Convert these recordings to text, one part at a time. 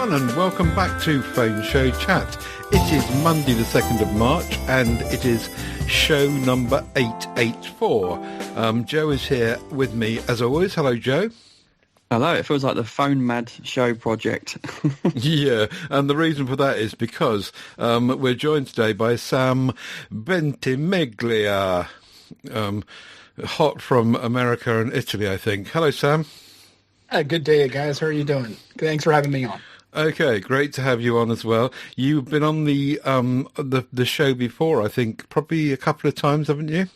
everyone, and welcome back to Phone Show Chat. It is Monday the 2nd of March, and it is show number 884. Joe is here with me, as always. Hello, Joe. Hello, it feels like the Phone Mad Show project. Yeah, and the reason for that is because we're joined today by Sam Bentimeglia, hot from America and Italy, I think. Hello, Sam. Good day, guys. How are you doing? Thanks for having me on. Okay, great to have you on as well. You've been on the show before, I think, probably a couple of times, haven't you?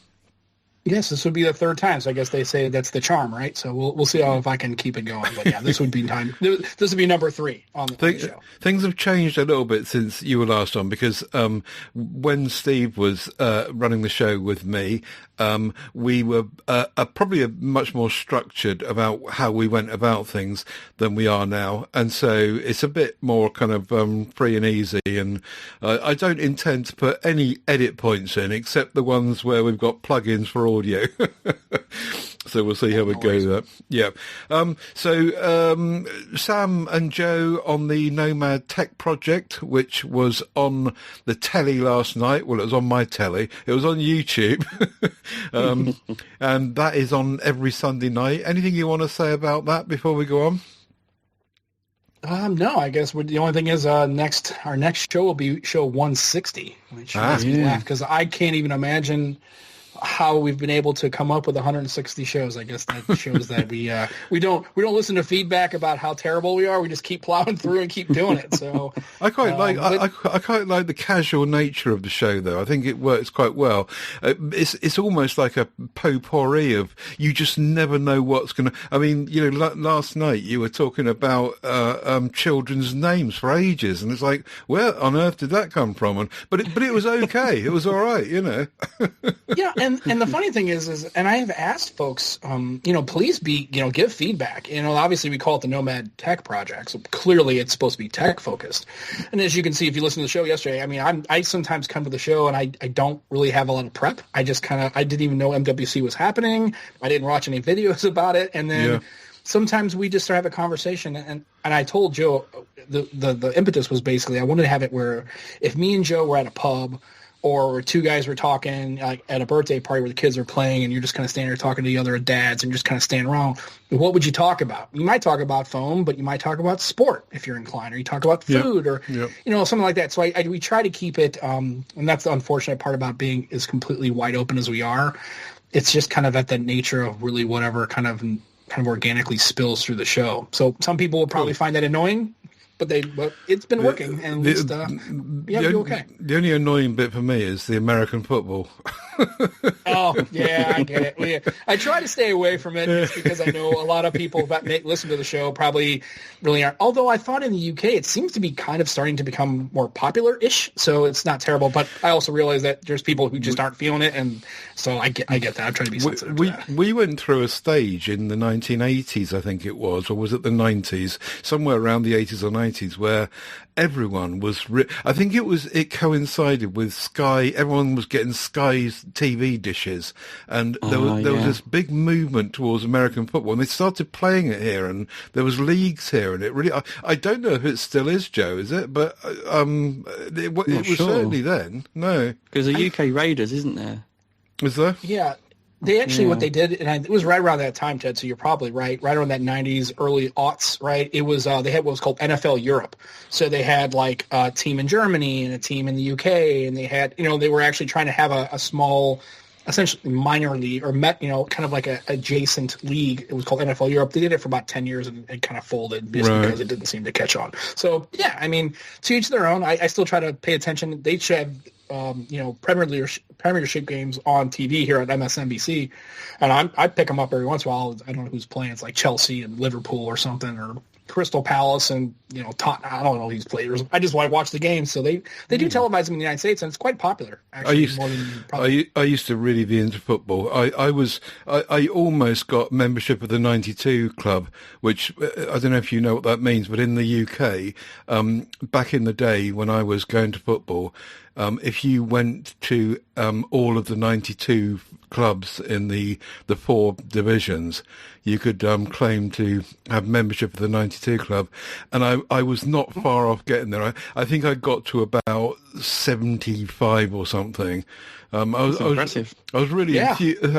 Yes, this would be the third time, so I guess they say that's the charm, right? So we'll see if I can keep it going. But yeah, this would be time. This would be number 3 on the show. Things have changed a little bit since you were last on, because when Steve was running the show with me, we were probably much more structured about how we went about things than we are now, and so it's a bit more kind of free and easy. And I don't intend to put any edit points in except the ones where we've got plugins for audio. So we'll see how we go there. Yeah. So Sam and Joe on the Nomad Tech project, which was on the telly last night. Well, it was on my telly. It was on YouTube. And that is on every Sunday night. Anything you want to say about that before we go on? No, I guess the only thing is our next show will be show 160, which makes me laugh because I can't even imagine how we've been able to come up with 160 shows. I guess that shows that we don't listen to feedback about how terrible we are. We just keep plowing through and keep doing it. So I quite like the casual nature of the show, though. I think it works quite well. It's almost like a potpourri of you just never know what's going to. I mean, you know, last night you were talking about children's names for ages, and it's like, where on earth did that come from? But it was okay. It was all right, you know. Yeah. And the funny thing is, and I have asked folks, please give feedback. Obviously we call it the Nomad Tech Project, so clearly it's supposed to be tech focused. And as you can see, if you listen to the show yesterday, I mean, I sometimes come to the show and I don't really have a lot of prep. I didn't even know MWC was happening. I didn't watch any videos about it. And then sometimes we just start having a conversation. And I told Joe, the impetus was basically I wanted to have it where if me and Joe were at a pub, or two guys were talking like at a birthday party where the kids are playing and you're just kind of standing there talking to the other dads and just kind of standing around. What would you talk about? You might talk about phone, but you might talk about sport if you're inclined, or you talk about food or, something like that. So we try to keep it, and that's the unfortunate part about being as completely wide open as we are. It's just kind of at the nature of really whatever kind of organically spills through the show. So some people will probably find that annoying. But it's been working, and it'll be okay. The only annoying bit for me is the American football. Oh, yeah, I get it. Yeah. I try to stay away from it just because I know a lot of people that listen to the show probably really aren't. Although I thought in the UK it seems to be kind of starting to become more popular-ish, so it's not terrible. But I also realize that there's people who just aren't feeling it, and so I get that. I'm trying to be sensitive to that. We went through a stage in the 1980s, I think it was, or was it the 90s? Somewhere around the 80s or 90s, where everyone was I think it coincided with Sky. Everyone was getting Sky's TV dishes, and there was this big movement towards American football, and they started playing it here, and there was leagues here, and it really I don't know if it still is, Joe, is it? But it was certainly then. No, because the UK Raiders, isn't there? Is there? Yeah. They actually, what they did, and it was right around that time, Ted, so you're probably right around that 90s, early aughts, right? It was, they had what was called NFL Europe. So they had like a team in Germany and a team in the UK, and they had, they were actually trying to have a small, essentially minor league or kind of like a adjacent league. It was called NFL Europe. They did it for about 10 years and it kind of folded just because it didn't seem to catch on. So yeah, I mean, to each their own. I still try to pay attention. They should have, Premiership games on TV here at MSNBC, and I pick them up every once in a while. I don't know who's playing. It's like Chelsea and Liverpool or something, or Crystal Palace and Tottenham. I don't know these players. I just want to watch the games. So they do televise them in the United States, and it's quite popular. Actually, I used to really be into football. I almost got membership of the 92 club, which I don't know if you know what that means, but in the UK, back in the day when I was going to football, if you went to all of the 92 clubs in the 4 divisions, you could claim to have membership of the 92 club, and I was not far off getting there. I think I got to about 75 or something. That's impressive. I was really a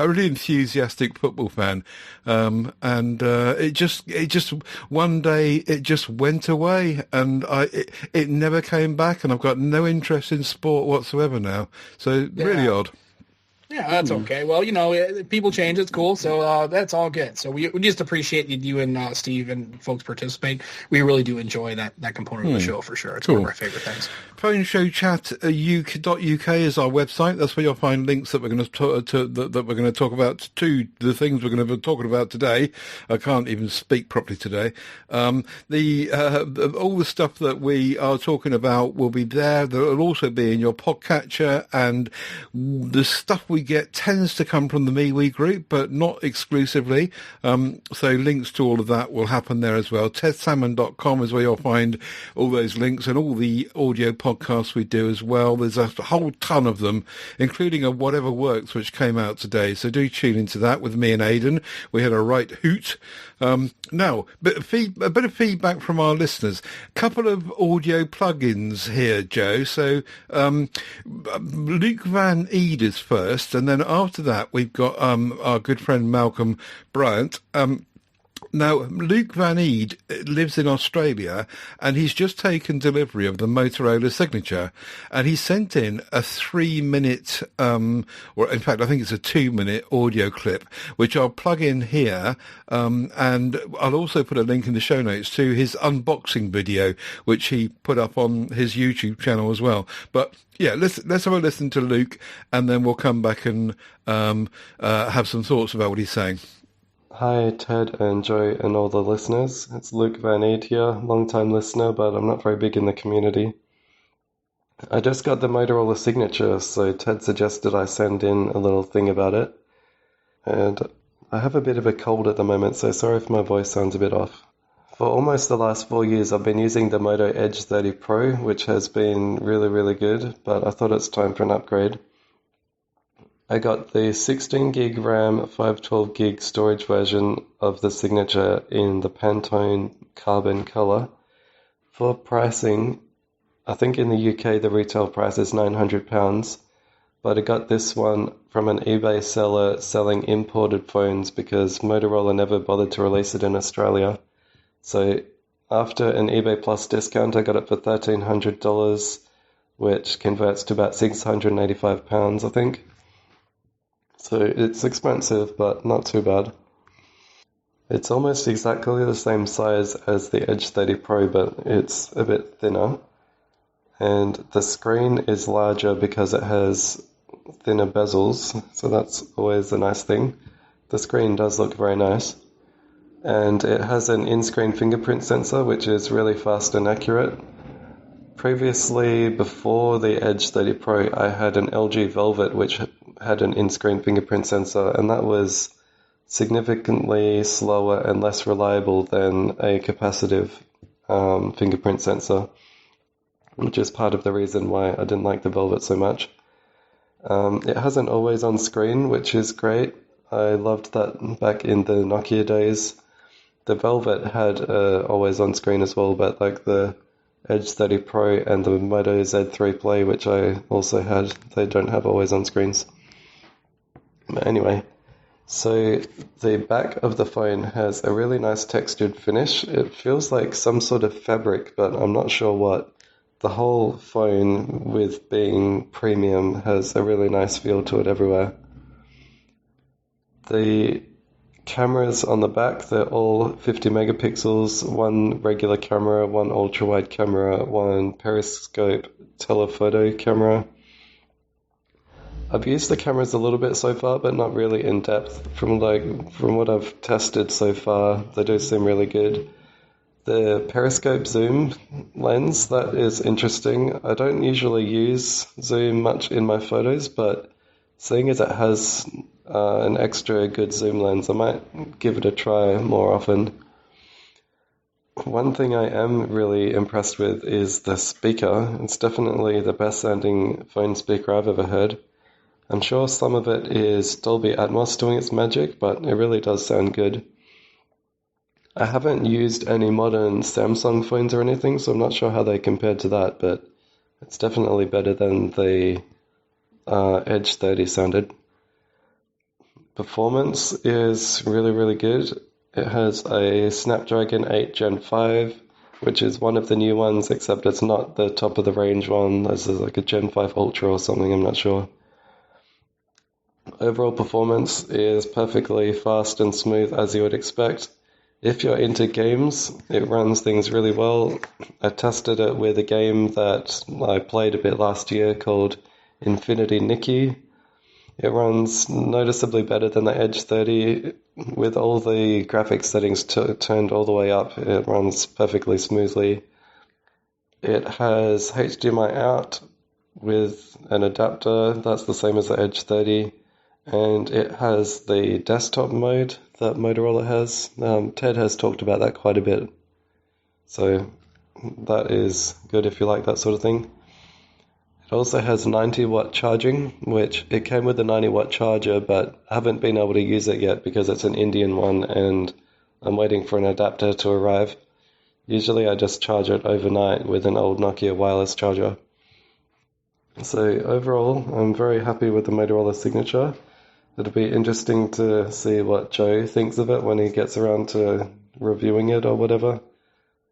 really enthusiastic football fan, and it just one day it just went away, and it never came back, and I've got no interest in sport whatsoever now. So really odd. Yeah, that's okay. Well, people change. It's cool. So that's all good. So we just appreciate you and Steve and folks participate. We really do enjoy that component of the show for sure. It's one of our favorite things. Phone show chat UK is our website. That's where you'll find links that we're going to talk about to the things we're going to be talking about today. I can't even speak properly today. All the stuff that we are talking about will be there. There will also be in your podcatcher, and the stuff we get tends to come from the MeWe group, but not exclusively. So links to all of that will happen there as well. TedSalmon.com is where you'll find all those links and all the audio podcasts we do as well. There's a whole ton of them, including a Whatever Works, which came out today. So do tune into that with me and Aidan. We had a right hoot. Now, a bit of feedback from our listeners. Couple of audio plugins here, Joe. So Luke Van Eed is first, and then after that we've got our good friend Malcolm Bryant. Now, Luke Van Eed lives in Australia, and he's just taken delivery of the Motorola Signature, and he sent in a 3-minute, or in fact, I think it's a 2-minute audio clip, which I'll plug in here, and I'll also put a link in the show notes to his unboxing video, which he put up on his YouTube channel as well. But yeah, let's have a listen to Luke, and then we'll come back and have some thoughts about what he's saying. Hi Ted and Joe and all the listeners. It's Luke Van Eed here, long-time listener, but I'm not very big in the community. I just got the Motorola Signature, so Ted suggested I send in a little thing about it. And I have a bit of a cold at the moment, so sorry if my voice sounds a bit off. For almost the last 4 years, I've been using the Moto Edge 30 Pro, which has been really, really good, but I thought it's time for an upgrade. I got the 16 gig RAM, 512 gig storage version of the Signature in the Pantone Carbon color. For pricing, I think in the UK the retail price is £900, but I got this one from an eBay seller selling imported phones because Motorola never bothered to release it in Australia. So after an eBay Plus discount, I got it for $1,300, which converts to about £685, I think. So it's expensive, but not too bad. It's almost exactly the same size as the Edge 30 Pro, but it's a bit thinner. And the screen is larger because it has thinner bezels, so that's always a nice thing. The screen does look very nice. And it has an in-screen fingerprint sensor, which is really fast and accurate. Previously, before the Edge 30 Pro, I had an LG Velvet, which had an in-screen fingerprint sensor, and that was significantly slower and less reliable than a capacitive fingerprint sensor, which is part of the reason why I didn't like the Velvet so much. It has an always-on screen, which is great. I loved that back in the Nokia days. The Velvet had always-on screen as well, but like the Edge 30 Pro and the Moto Z3 Play, which I also had, they don't have always-on screens. But anyway, so the back of the phone has a really nice textured finish. It feels like some sort of fabric, but I'm not sure what. The whole phone, with being premium, has a really nice feel to it everywhere. The cameras on the back, they're all 50 megapixels, one regular camera, one ultra-wide camera, one periscope telephoto camera. I've used the cameras a little bit so far, but not really in depth. From what I've tested so far, they do seem really good. The periscope zoom lens, that is interesting. I don't usually use zoom much in my photos, but seeing as it has an extra good zoom lens, I might give it a try more often. One thing I am really impressed with is the speaker. It's definitely the best sounding phone speaker I've ever heard. I'm sure some of it is Dolby Atmos doing its magic, but it really does sound good. I haven't used any modern Samsung phones or anything, so I'm not sure how they compare to that, but it's definitely better than the Edge 30 sounded. Performance is really, really good. It has a Snapdragon 8 Gen 5, which is one of the new ones, except it's not the top of the range one. This is like a Gen 5 Ultra or something, I'm not sure. Overall performance is perfectly fast and smooth as you would expect. If you're into games, it runs things really well. I tested it with a game that I played a bit last year called Infinity Nikki. It runs noticeably better than the Edge 30. With all the graphics settings turned all the way up, it runs perfectly smoothly. It has HDMI out with an adapter, that's the same as the Edge 30. And it has the desktop mode that Motorola has. Ted has talked about that quite a bit. So that is good if you like that sort of thing. It also has 90-watt charging, which it came with a 90-watt charger, but I haven't been able to use it yet because it's an Indian one and I'm waiting for an adapter to arrive. Usually I just charge it overnight with an old Nokia wireless charger. So overall, I'm very happy with the Motorola Signature. It'll be interesting to see what Joe thinks of it when he gets around to reviewing it or whatever.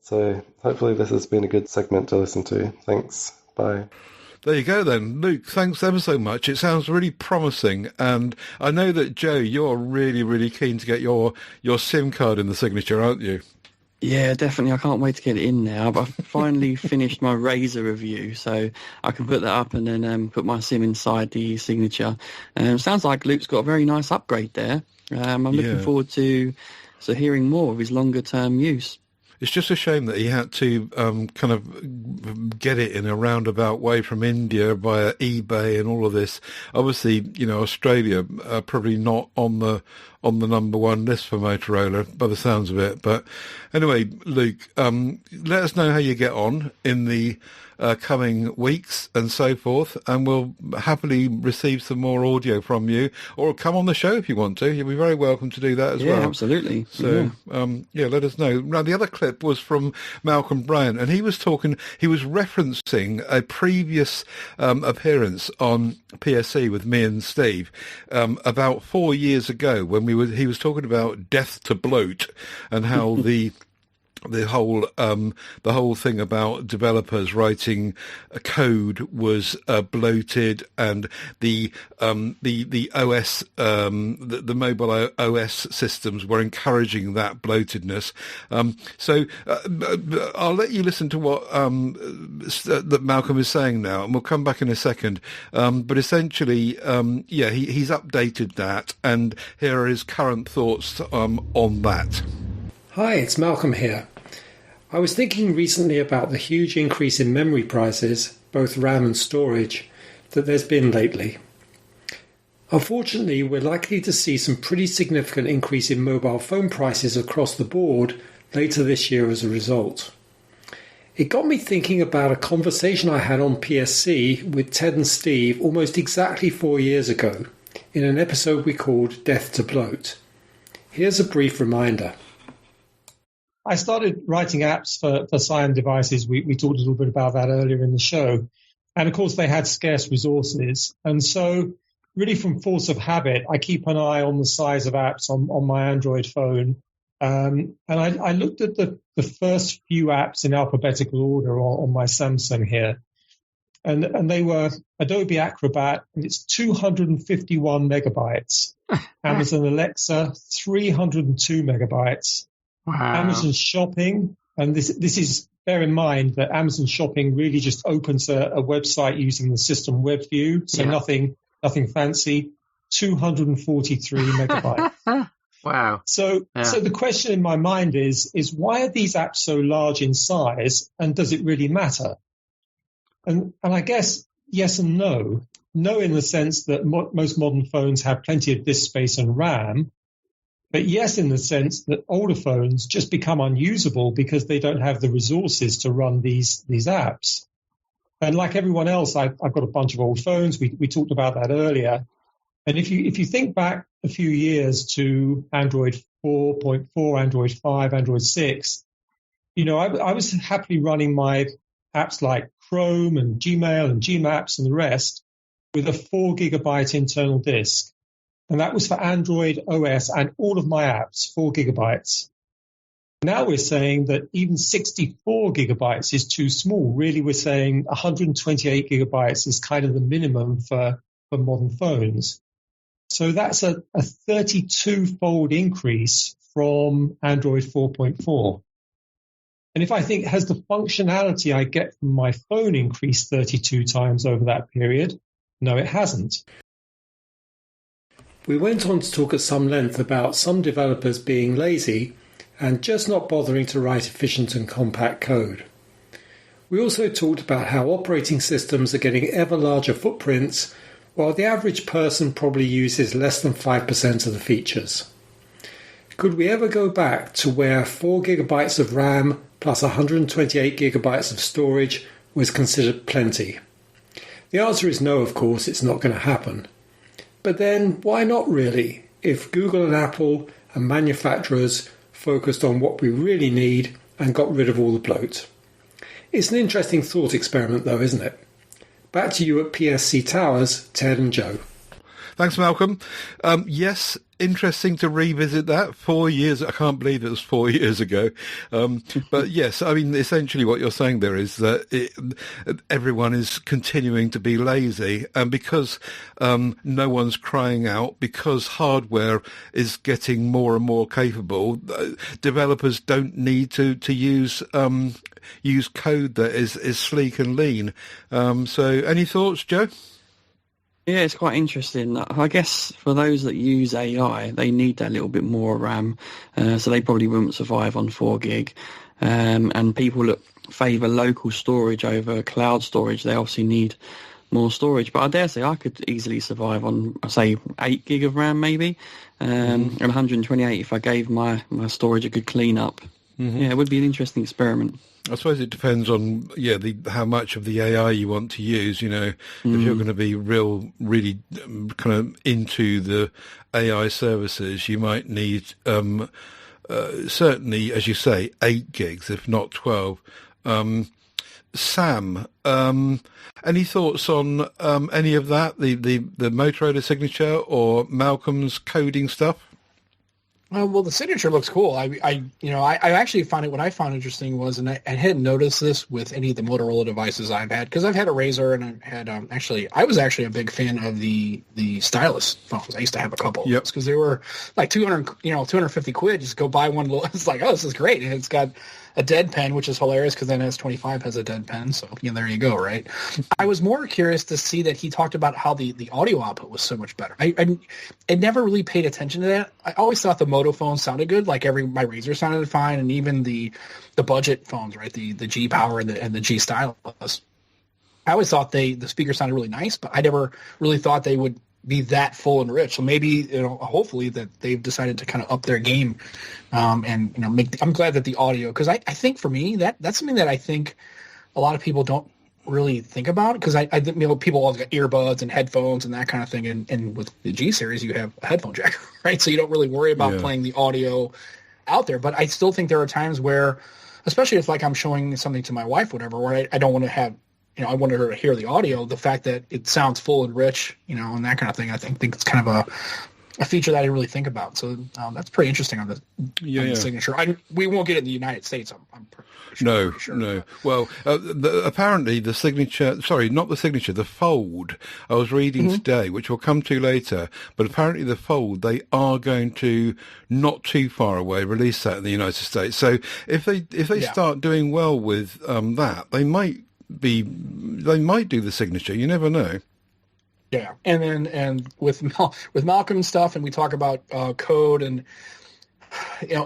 So hopefully this has been a good segment to listen to. Thanks. Bye. There you go then. Luke, thanks ever so much. It sounds really promising. And I know that, Joe, you're really, really keen to get your SIM card in the Signature, aren't you? Yeah, definitely. I can't wait to get it in now. But I've finally finished my Razer review, so I can put that up and then put my SIM inside the Signature. Sounds like Luke's got a very nice upgrade there. I'm looking forward to hearing more of his longer-term use. It's just a shame that he had to kind of get it in a roundabout way from India via eBay and all of this. Obviously, Australia probably not on the number one list for Motorola by the sounds of it. But anyway, Luke, let us know how you get on in the coming weeks and so forth, and we'll happily receive some more audio from you, or come on the show if you want to. You'll be very welcome to do that as well. Yeah, absolutely. So, let us know. Now, the other clip was from Malcolm Bryant, and he was referencing a previous appearance on PSC with me and Steve about 4 years ago when he was talking about death to bloat and how the whole thing about developers writing a code was bloated, and the OS the mobile OS systems were encouraging that bloatedness. So I'll let you listen to what that Malcolm is saying now, and we'll come back in a second. But essentially, he's updated that, and here are his current thoughts on that. Hi, it's Malcolm here. I was thinking recently about the huge increase in memory prices, both RAM and storage, that there's been lately. Unfortunately, we're likely to see some pretty significant increase in mobile phone prices across the board later this year as a result. It got me thinking about a conversation I had on PSC with Ted and Steve almost exactly 4 years ago, in an episode we called Death to Bloat. Here's a brief reminder. I started writing apps for Cyan devices. We talked a little bit about that earlier in the show. And of course, they had scarce resources. And so really from force of habit, I keep an eye on the size of apps on my Android phone. And I looked at the first few apps in alphabetical order on my Samsung here. And they were Adobe Acrobat, and it's 251 megabytes. Amazon Alexa, 302 megabytes. Wow. Amazon Shopping, and this is, bear in mind that Amazon Shopping really just opens a website using the system web view, so nothing fancy. 243 megabytes. Wow. So the question in my mind is why are these apps so large in size, and does it really matter? And I guess yes and no. No, in the sense that most modern phones have plenty of disk space and RAM. But yes, in the sense that older phones just become unusable because they don't have the resources to run these apps. And like everyone else, I've got a bunch of old phones. We talked about that earlier. And if you think back a few years to Android 4.4, Android 5, Android 6, I was happily running my apps like Chrome and Gmail and Gmaps and the rest with a 4 gigabyte internal disk. And that was for Android OS and all of my apps, 4 gigabytes. Now we're saying that even 64 gigabytes is too small. Really, we're saying 128 gigabytes is kind of the minimum for modern phones. So that's a 32-fold increase from Android 4.4. And if I think, has the functionality I get from my phone increased 32 times over that period? No, it hasn't. We went on to talk at some length about some developers being lazy and just not bothering to write efficient and compact code. We also talked about how operating systems are getting ever larger footprints, while the average person probably uses less than 5% of the features. Could we ever go back to where 4 gigabytes of RAM plus 128 gigabytes of storage was considered plenty? The answer is no, of course, it's not going to happen. But then, why not really, if Google and Apple and manufacturers focused on what we really need and got rid of all the bloat? It's an interesting thought experiment though, isn't it? Back to you at PSC Towers, Ted and Joe. Thanks, Malcolm. Yes, interesting to revisit that. 4 years. I can't believe it was 4 years ago. But yes, I mean, essentially what you're saying there is that everyone is continuing to be lazy. And because no one's crying out, because hardware is getting more and more capable, developers don't need to use code that is sleek and lean. So any thoughts, Joe? Yeah, it's quite interesting. I guess for those that use AI, they need that little bit more RAM, so they probably wouldn't survive on 4 gig. And people that favour local storage over cloud storage, they obviously need more storage. But I dare say I could easily survive on, say, 8 gig of RAM maybe, and 128 if I gave my storage a good clean up. Mm-hmm. Yeah, it would be an interesting experiment. I suppose it depends on how much of the AI you want to use. If you're going to be really kind of into the AI services, you might need certainly, as you say, 8 gigs, if not 12. Sam, any thoughts on any of that? The Motorola signature or Malcolm's coding stuff? Well, the signature looks cool. I actually found it. What I found interesting was, and I hadn't noticed this with any of the Motorola devices I've had, because I've had a Razr and I've had I was actually a big fan of the stylus phones. I used to have a couple of those because they were like 250 quid. Just go buy one. It's like, oh, this is great, and it's got a dead pen, which is hilarious because then S25 has a dead pen. So there you go, right? I was more curious to see that he talked about how the audio output was so much better. I never really paid attention to that. I always thought the Moto phones sounded good, like my Razr sounded fine, and even the budget phones, right? The G Power and the G Stylus. I always thought the speakers sounded really nice, but I never really thought they would be that full and rich. So maybe, hopefully that they've decided to kind of up their game, and I'm glad that the audio, because I think for me that's something that I think a lot of people don't really think about, because I think people always got earbuds and headphones and that kind of thing, and with the G series you have a headphone jack, right? So you don't really worry about playing the audio out there. But I still think there are times where, especially if like I'm showing something to my wife, whatever, where I don't want to have, I wanted her to hear the audio, the fact that it sounds full and rich, and that kind of thing. I think it's kind of a feature that I didn't really think about. So that's pretty interesting on the signature. We won't get it in the United States, I'm pretty sure. No. Well, apparently the signature, sorry, not the signature, the Fold, I was reading today, which we'll come to later, but apparently the Fold, they are going to, not too far away, release that in the United States. So if they start doing well with that, they might do the signature. You never know. Yeah, and with Malcolm's stuff, and we talk about code, and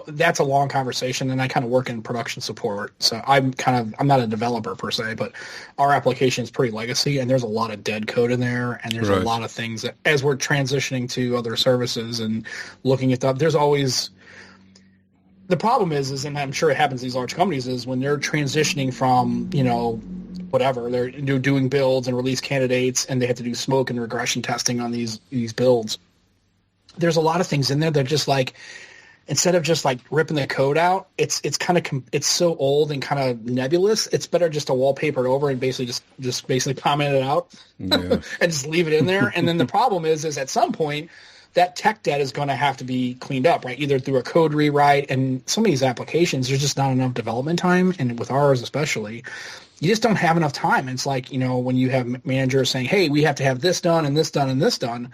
that's a long conversation. And I kind of work in production support, so I'm not a developer per se, but our application is pretty legacy, and there's a lot of dead code in there, and there's a lot of things that, as we're transitioning to other services and looking at that, there's always the problem is, and I'm sure it happens to these large companies, is when they're transitioning from, whatever, they're doing builds and release candidates, and they have to do smoke and regression testing on these builds. There's a lot of things in there that just like, instead of just like ripping the code out, it's kind of it's so old and kind of nebulous. It's better just to wallpaper it over and basically just basically comment it out and just leave it in there. And then the problem is at some point that tech debt is going to have to be cleaned up, right? Either through a code rewrite, and some of these applications, there's just not enough development time, and with ours especially, you just don't have enough time. It's like, when you have managers saying, hey, we have to have this done and this done and this done,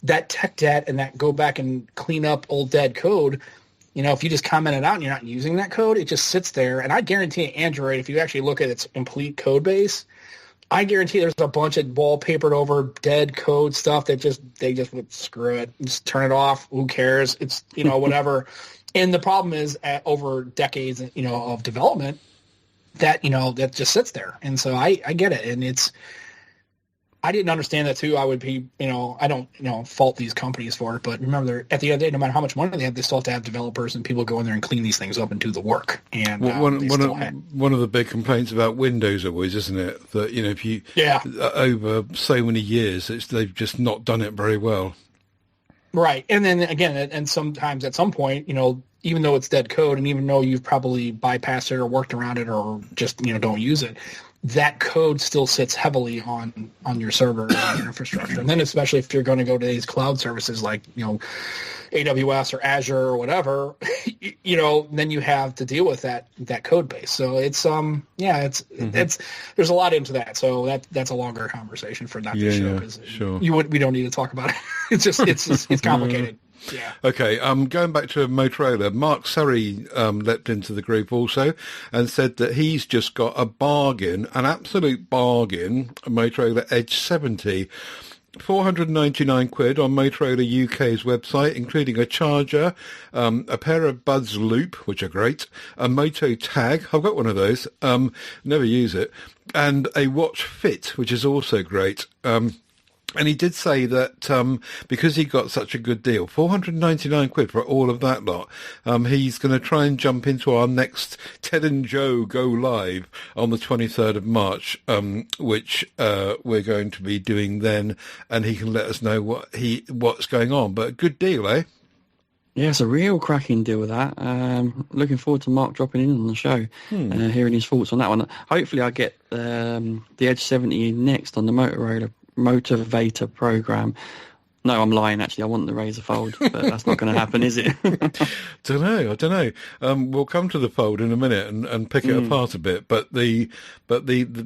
that tech debt and that go back and clean up old dead code, if you just comment it out and you're not using that code, it just sits there. And I guarantee Android, if you actually look at its complete code base, I guarantee there's a bunch of wallpapered over dead code stuff that they just would screw it, just turn it off. Who cares? It's, whatever. And the problem is over decades, of development that, that just sits there. And so I get it. And I didn't understand that too. I would be, I don't, fault these companies for it, but remember, at the end of the day, no matter how much money they have, they still have to have developers and people go in there and clean these things up and do the work. And one of the big complaints about Windows always, isn't it, that if you over so many years, they've just not done it very well. Right, and then again, and sometimes at some point, even though it's dead code, and even though you've probably bypassed it or worked around it or just don't use it, that code still sits heavily on your server and your infrastructure. And then especially if you're going to go to these cloud services like, AWS or Azure or whatever, then you have to deal with that code base. So it's, there's a lot into that. So that's a longer conversation for not this show. Because sure. We don't need to talk about it. It's complicated. Yeah. Okay. Going back to Motorola, Mark Surrey leapt into the group also and said that he's just got a bargain, an absolute bargain, a Motorola Edge 70. 499 quid on Motorola UK's website, including a charger, a pair of Buds Loop, which are great, a Moto Tag, I've got one of those, never use it, and a Watch Fit, which is also great. And he did say that because he got such a good deal, 499 quid for all of that lot, he's going to try and jump into our next Ted and Joe Go Live on the 23rd of March, which we're going to be doing then, and he can let us know what's going on. But a good deal, eh? Yeah, it's a real cracking deal with that. Looking forward to Mark dropping in on the show, hearing his thoughts on that one. Hopefully I get the Edge 70 next on the Motorola Motivator program. No, I'm lying. Actually, I want the Razor Fold, but that's not going to happen, is it? I don't know. We'll come to the Fold in a minute and pick it apart a bit. But the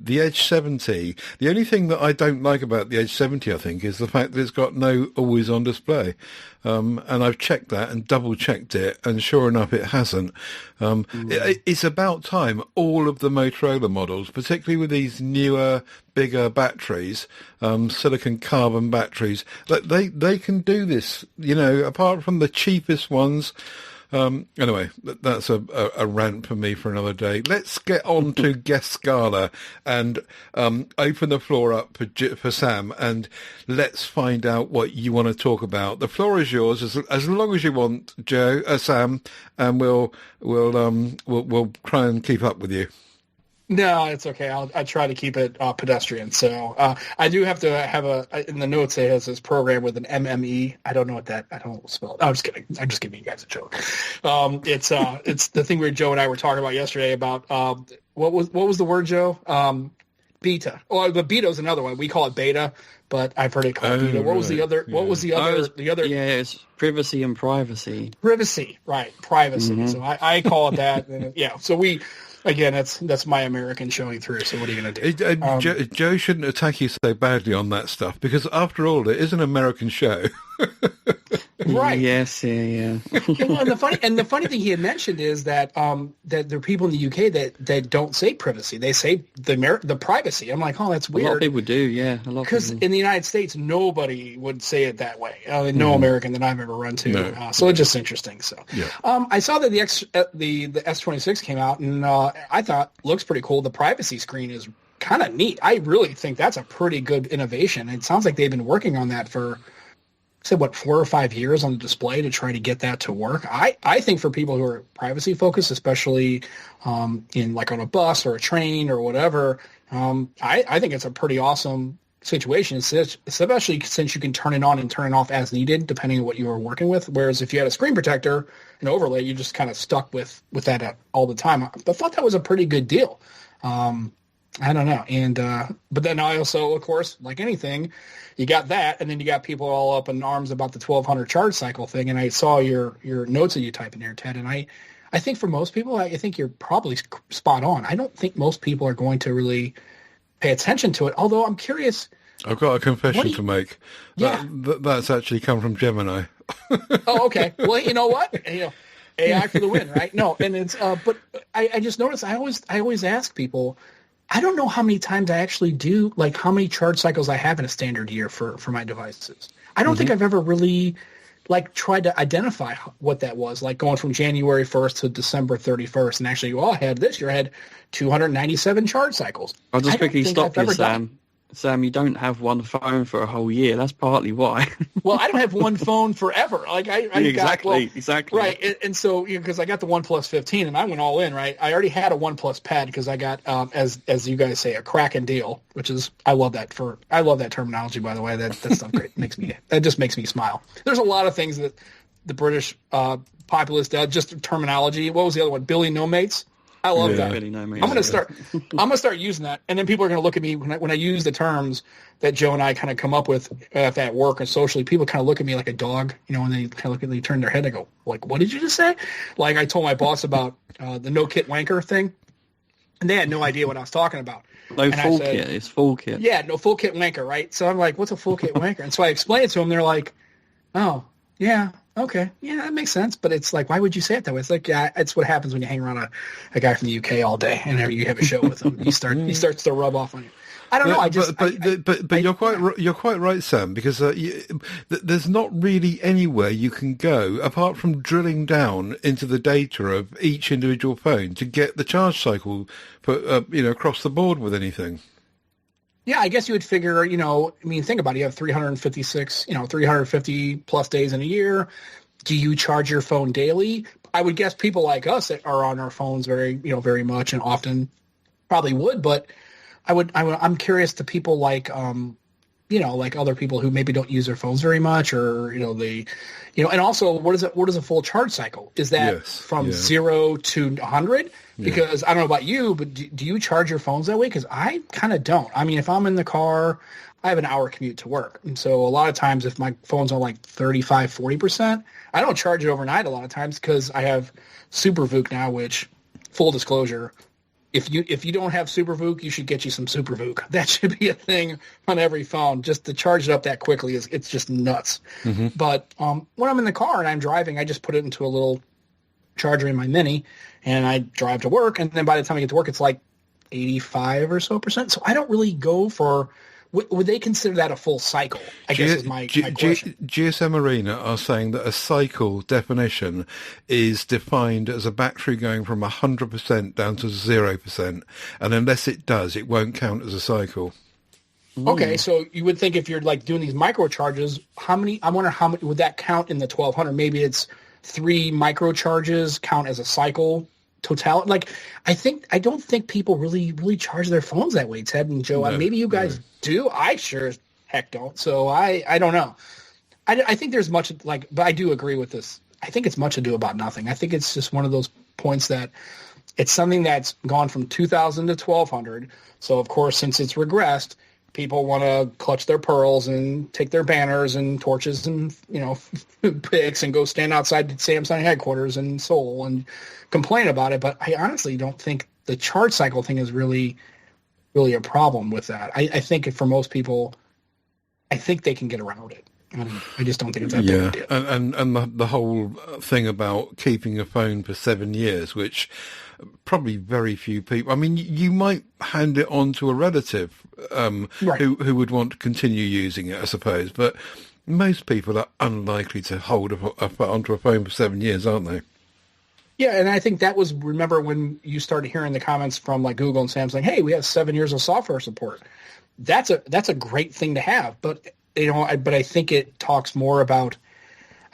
Edge 70, the only thing that I don't like about the Edge 70, I think, is the fact that it's got no always on display. And I've checked that and double checked it, and sure enough, it hasn't. It's about time all of the Motorola models, particularly with these newer, bigger batteries, silicon carbon batteries, they can do this, apart from the cheapest ones. Anyway, that's a rant for me for another day. Let's get on to Guest Gala and open the floor up for Sam, and let's find out what you want to talk about. The floor is yours as long as you want, Sam, and we'll try and keep up with you. No, it's okay. I try to keep it pedestrian. So I do have to have in the notes it has this program with an MME. I don't know what that. I don't spell it. I'm just kidding. I'm just giving you guys a joke. It's the thing where Joe and I were talking about yesterday about what was the word, Joe? Beta. Oh, but beta is another one. We call it beta, but I've heard it called beta. What was the other? Yeah. What was the other? Yeah, it's privacy and privacy. Privacy, right? Privacy. Mm-hmm. So I call it that. And, yeah. So we. Again, that's my American showing through, so what are you going to do? Joe shouldn't attack you so badly on that stuff, because after all, it is an American show. Right. Yes, yeah. And the funny thing he had mentioned is that that there are people in the UK that don't say privacy. They say the privacy. I'm like, oh, that's weird. A lot of people do, yeah. Because in the United States, nobody would say it that way. No American that I've ever run to. No. So it's just interesting. So yeah. I saw that the S26 came out, and I thought looks pretty cool. The privacy screen is kind of neat. I really think that's a pretty good innovation. It sounds like they've been working on that for said, 4 or 5 years on the display to try to get that to work. I think for people who are privacy focused, especially in like on a bus or a train or whatever, I think it's a pretty awesome situation, especially since you can turn it on and turn it off as needed, depending on what you were working with. Whereas if you had a screen protector, an overlay, you just kind of stuck with that all the time. I thought that was a pretty good deal. I don't know. And but then I also, of course, like anything, you got that, and then you got people all up in arms about the 1200 charge cycle thing. And I saw your notes that you type in there, Ted, and I think for most people, I think you're probably spot on. I don't think most people are going to really pay attention to it, although I'm curious. I've got a confession to make. Yeah. That's actually come from Gemini. Oh, okay. Well, you know what? AI for the win, right? No, and it's but I just noticed I always ask people, I don't know how many times I actually do, like how many charge cycles I have in a standard year for my devices. I don't think I've ever really like tried to identify what that was, like going from January 1st to December 31st. And actually, I had 297 charge cycles. I'll just quickly stop you, Sam. Sam, you don't have one phone for a whole year. That's partly why. Well, I don't have one phone forever. Like exactly. Right, and so because I got the OnePlus 15 and I went all in. Right, I already had a OnePlus Pad because I got as you guys say, a cracking deal, which is I love that terminology, by the way. That stuff great that just makes me smile. There's a lot of things that the British populace does, just terminology. What was the other one? Billy No Mates. I love that. Really no I'm gonna start using that, and then people are gonna look at me when I use the terms that Joe and I kind of come up with at work and socially. People kind of look at me like a dog, when they kind of look at me, turn their head, and go, like, "What did you just say?" Like I told my boss about the no kit wanker thing, and they had no idea what I was talking about. No full kit. It's full kit. Yeah, no full kit wanker, right? So I'm like, "What's a full kit wanker?" And so I explained it to them. They're like, "Oh, yeah. Okay, yeah, that makes sense." But it's like, why would you say it that way? It's like, yeah, it's what happens when you hang around a guy from the UK all day, and you have a show with him. He starts to rub off on you. I don't know. But you're quite right, Sam, because there's not really anywhere you can go apart from drilling down into the data of each individual phone to get the charge cycle put across the board with anything. Yeah, I guess you would figure, think about it. You have 350 plus days in a year. Do you charge your phone daily? I would guess people like us that are on our phones very very much and often probably would, but I'm curious to people like, like other people who maybe don't use their phones very much, or, and also what is a full charge cycle? Is that from 0 to 100? Because I don't know about you, but do you charge your phones that way? Because I kind of don't. I mean, if I'm in the car, I have an hour commute to work. And so a lot of times if my phone's on like 35, 40%, I don't charge it overnight a lot of times because I have SuperVOOC now, which, full disclosure, if you don't have SuperVOOC, you should get you some SuperVOOC. That should be a thing on every phone. Just to charge it up that quickly it's just nuts. Mm-hmm. But when I'm in the car and I'm driving, I just put it into a little charger in my Mini, and I drive to work. And then by the time I get to work, it's like 85 or so %. So I don't really go for. Would they consider that a full cycle? I guess is my question. GSM Arena are saying that a cycle definition is defined as a battery going from 100% down to 0%, and unless it does, it won't count as a cycle. Okay, so you would think if you're like doing these micro charges, I wonder how many would that count in the 1200? Maybe it's 3 micro charges count as a cycle. Total, like I don't think people really charge their phones that way, Ted and Joe. No, maybe you guys do. I sure as heck don't. So I don't know. I think there's much but I do agree with this. I think it's much ado about nothing. I think it's just one of those points that it's something that's gone from 2,000 to 1,200. So of course, since it's regressed, people want to clutch their pearls and take their banners and torches and pics and go stand outside Samsung headquarters in Seoul and complain about it. But I honestly don't think the charge cycle thing is really a problem with that. I think for most people, I think they can get around it. I just don't think it's that big a deal. And the whole thing about keeping a phone for 7 years, which probably very few people. I mean, you might hand it on to a relative who would want to continue using it, I suppose. But most people are unlikely to hold onto a phone for 7 years, aren't they? Yeah, and I think that was, remember when you started hearing the comments from like Google and Samsung, hey, we have 7 years of software support. That's a great thing to have. But but I think it talks more about,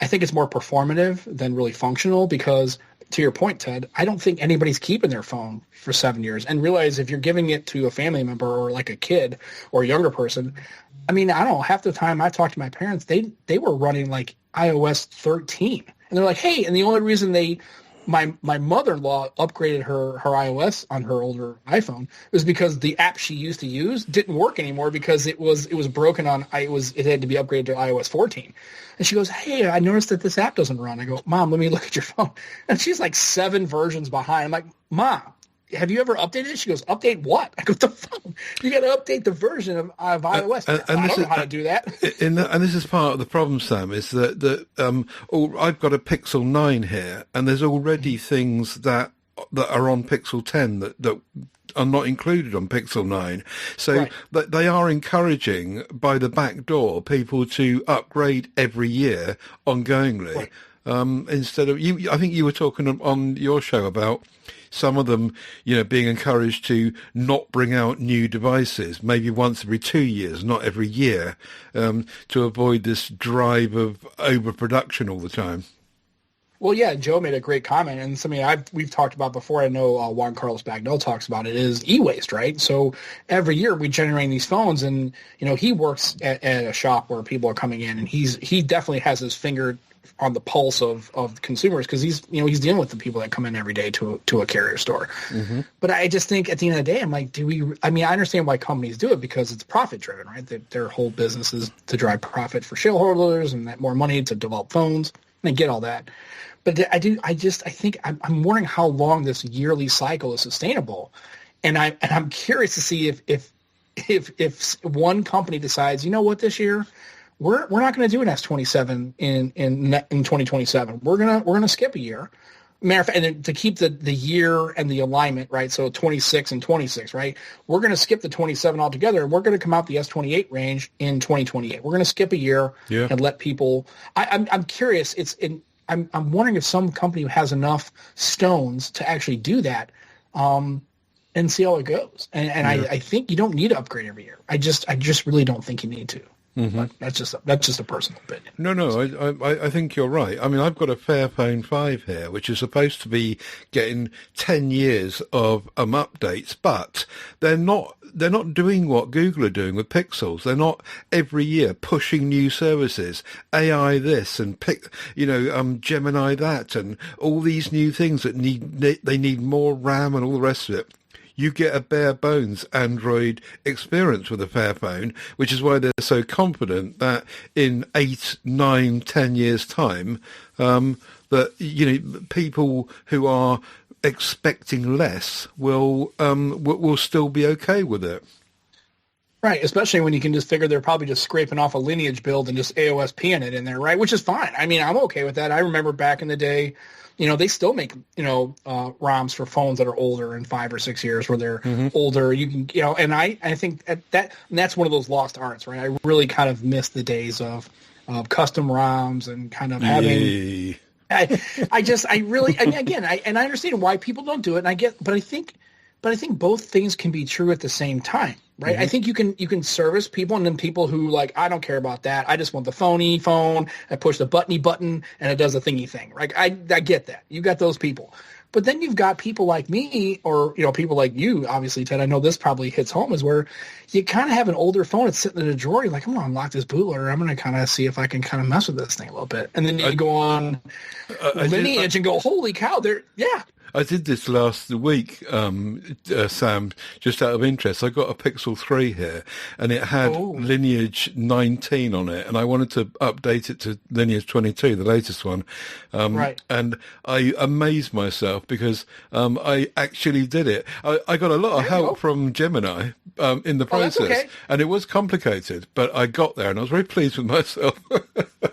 I think it's more performative than really functional because, to your point, Ted, I don't think anybody's keeping their phone for 7 years. And realize if you're giving it to a family member or like a kid or a younger person, I mean, I don't know, half the time I talked to my parents, they were running like iOS 13. And they're like, hey, and the only reason my mother-in-law upgraded her iOS on her older iPhone was because the app she used to use didn't work anymore because it was broken it had to be upgraded to iOS 14. And she goes, hey, I noticed that this app doesn't run. I go, Mom, let me look at your phone. And she's like 7 versions behind. I'm like, Mom, have you ever updated it? She goes, update what? I go, the phone. You got to update the version of iOS. I don't know how to do that. And this is part of the problem, Sam, is that I've got a Pixel 9 here, and there's already things that are on Pixel 10 that are not included on Pixel 9. So right. They are encouraging, by the back door, people to upgrade every year ongoingly. Right. Instead of, I think you were talking on your show about some of them, being encouraged to not bring out new devices, maybe once every 2 years, not every year, to avoid this drive of overproduction all the time. Well, yeah, Joe made a great comment, and something we've talked about before. I know Juan Carlos Bagnell talks about it, is e-waste, right? So every year we generate these phones, and he works at a shop where people are coming in, and he definitely has his finger on the pulse of consumers because he's dealing with the people that come in every day to a carrier store. Mm-hmm. But I just think at the end of the day, I'm like, I understand why companies do it because it's profit driven, right? Their whole business is to drive profit for shareholders and that more money to develop phones. And I get all that. But I think I'm wondering how long this yearly cycle is sustainable. And I'm curious to see if one company decides, you know what, this year, we're not going to do an S27 in 2027. We're gonna skip a year. Matter of fact, and to keep the year and the alignment, right? So 26 and 26, right? We're going to skip the 27 altogether, and we're going to come out the S28 range in 2028. We're going to skip a year and let people. I'm curious. I'm wondering if some company has enough stones to actually do that, and see how it goes. And I think you don't need to upgrade every year. I just really don't think you need to. Mm-hmm. But that's just a personal opinion. No, I think you're right. I mean, I've got a Fairphone 5 here, which is supposed to be getting 10 years of updates, but they're not doing what Google are doing with Pixels. They're not every year pushing new services, AI this and Gemini that, and all these new things that they need more RAM and all the rest of it. You get a bare bones Android experience with a Fairphone, which is why they're so confident that in 8, 9, 10 years' time, that people who are expecting less will still be okay with it. Right, especially when you can just figure they're probably just scraping off a Lineage build and just AOSPing it in there, right? Which is fine. I mean, I'm okay with that. I remember back in the day, they still make, ROMs for phones that are older in 5 or 6 years where they're older. You can, and I think that's one of those lost arts, right? I really kind of miss the days of custom ROMs and kind of having. I understand why people don't do it, and but I think both things can be true at the same time, right? Mm-hmm. I think you can service people, and then people who like, I don't care about that. I just want the phone. I push the buttony button and it does a thingy thing, right? I get that. You got those people. But then you've got people like me or, people like you, obviously, Ted. I know this probably hits home, is where you kind of have an older phone. It's sitting in a drawer. You're like, I'm going to unlock this bootloader. I'm going to kind of see if I can kind of mess with this thing a little bit. And then you go on Lineage and go, holy cow, I did this last week, Sam, just out of interest. I got a Pixel 3 here, and it had Lineage 19 on it, and I wanted to update it to Lineage 22, the latest one. Right. And I amazed myself because I actually did it. I got a lot of help from Gemini in the process, and it was complicated, but I got there, and I was very pleased with myself.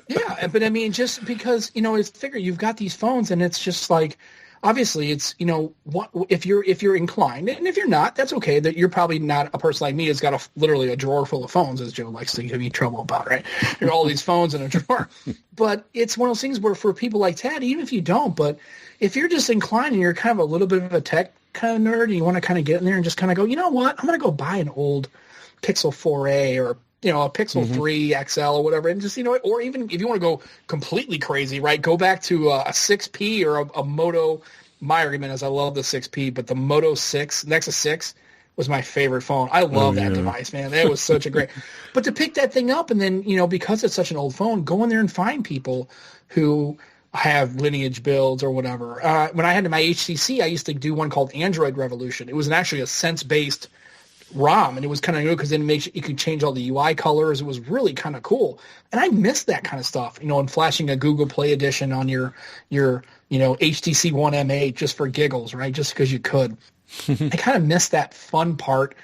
Yeah, but I mean, just because, it's figure you've got these phones, and it's just like, obviously, it's, what if you're inclined, and if you're not, that's okay. That you're probably not a person like me who's got literally a drawer full of phones, as Joe likes to give me trouble about, right? There are all these phones in a drawer. But it's one of those things where for people like Ted, even if you don't, but if you're just inclined and you're kind of a little bit of a tech kind of nerd and you want to kind of get in there and just kind of go, you know what, I'm going to go buy an old Pixel 4a or a Pixel 3 XL or whatever, and just, or even if you want to go completely crazy, right, go back to a 6P or a Moto. My argument is I love the 6P, but the Moto 6, Nexus 6 was my favorite phone. I love that device, man. That was such a great. But to pick that thing up and then, because it's such an old phone, go in there and find people who have lineage builds or whatever. When I had my HTC, I used to do one called Android Revolution. It was actually a sense-based ROM, and it was kind of new because then you could change all the UI colors. It was really kind of cool, and I missed that kind of stuff. And flashing a Google Play edition on your HTC One M8 just for giggles, right? Just because you could. I kind of missed that fun part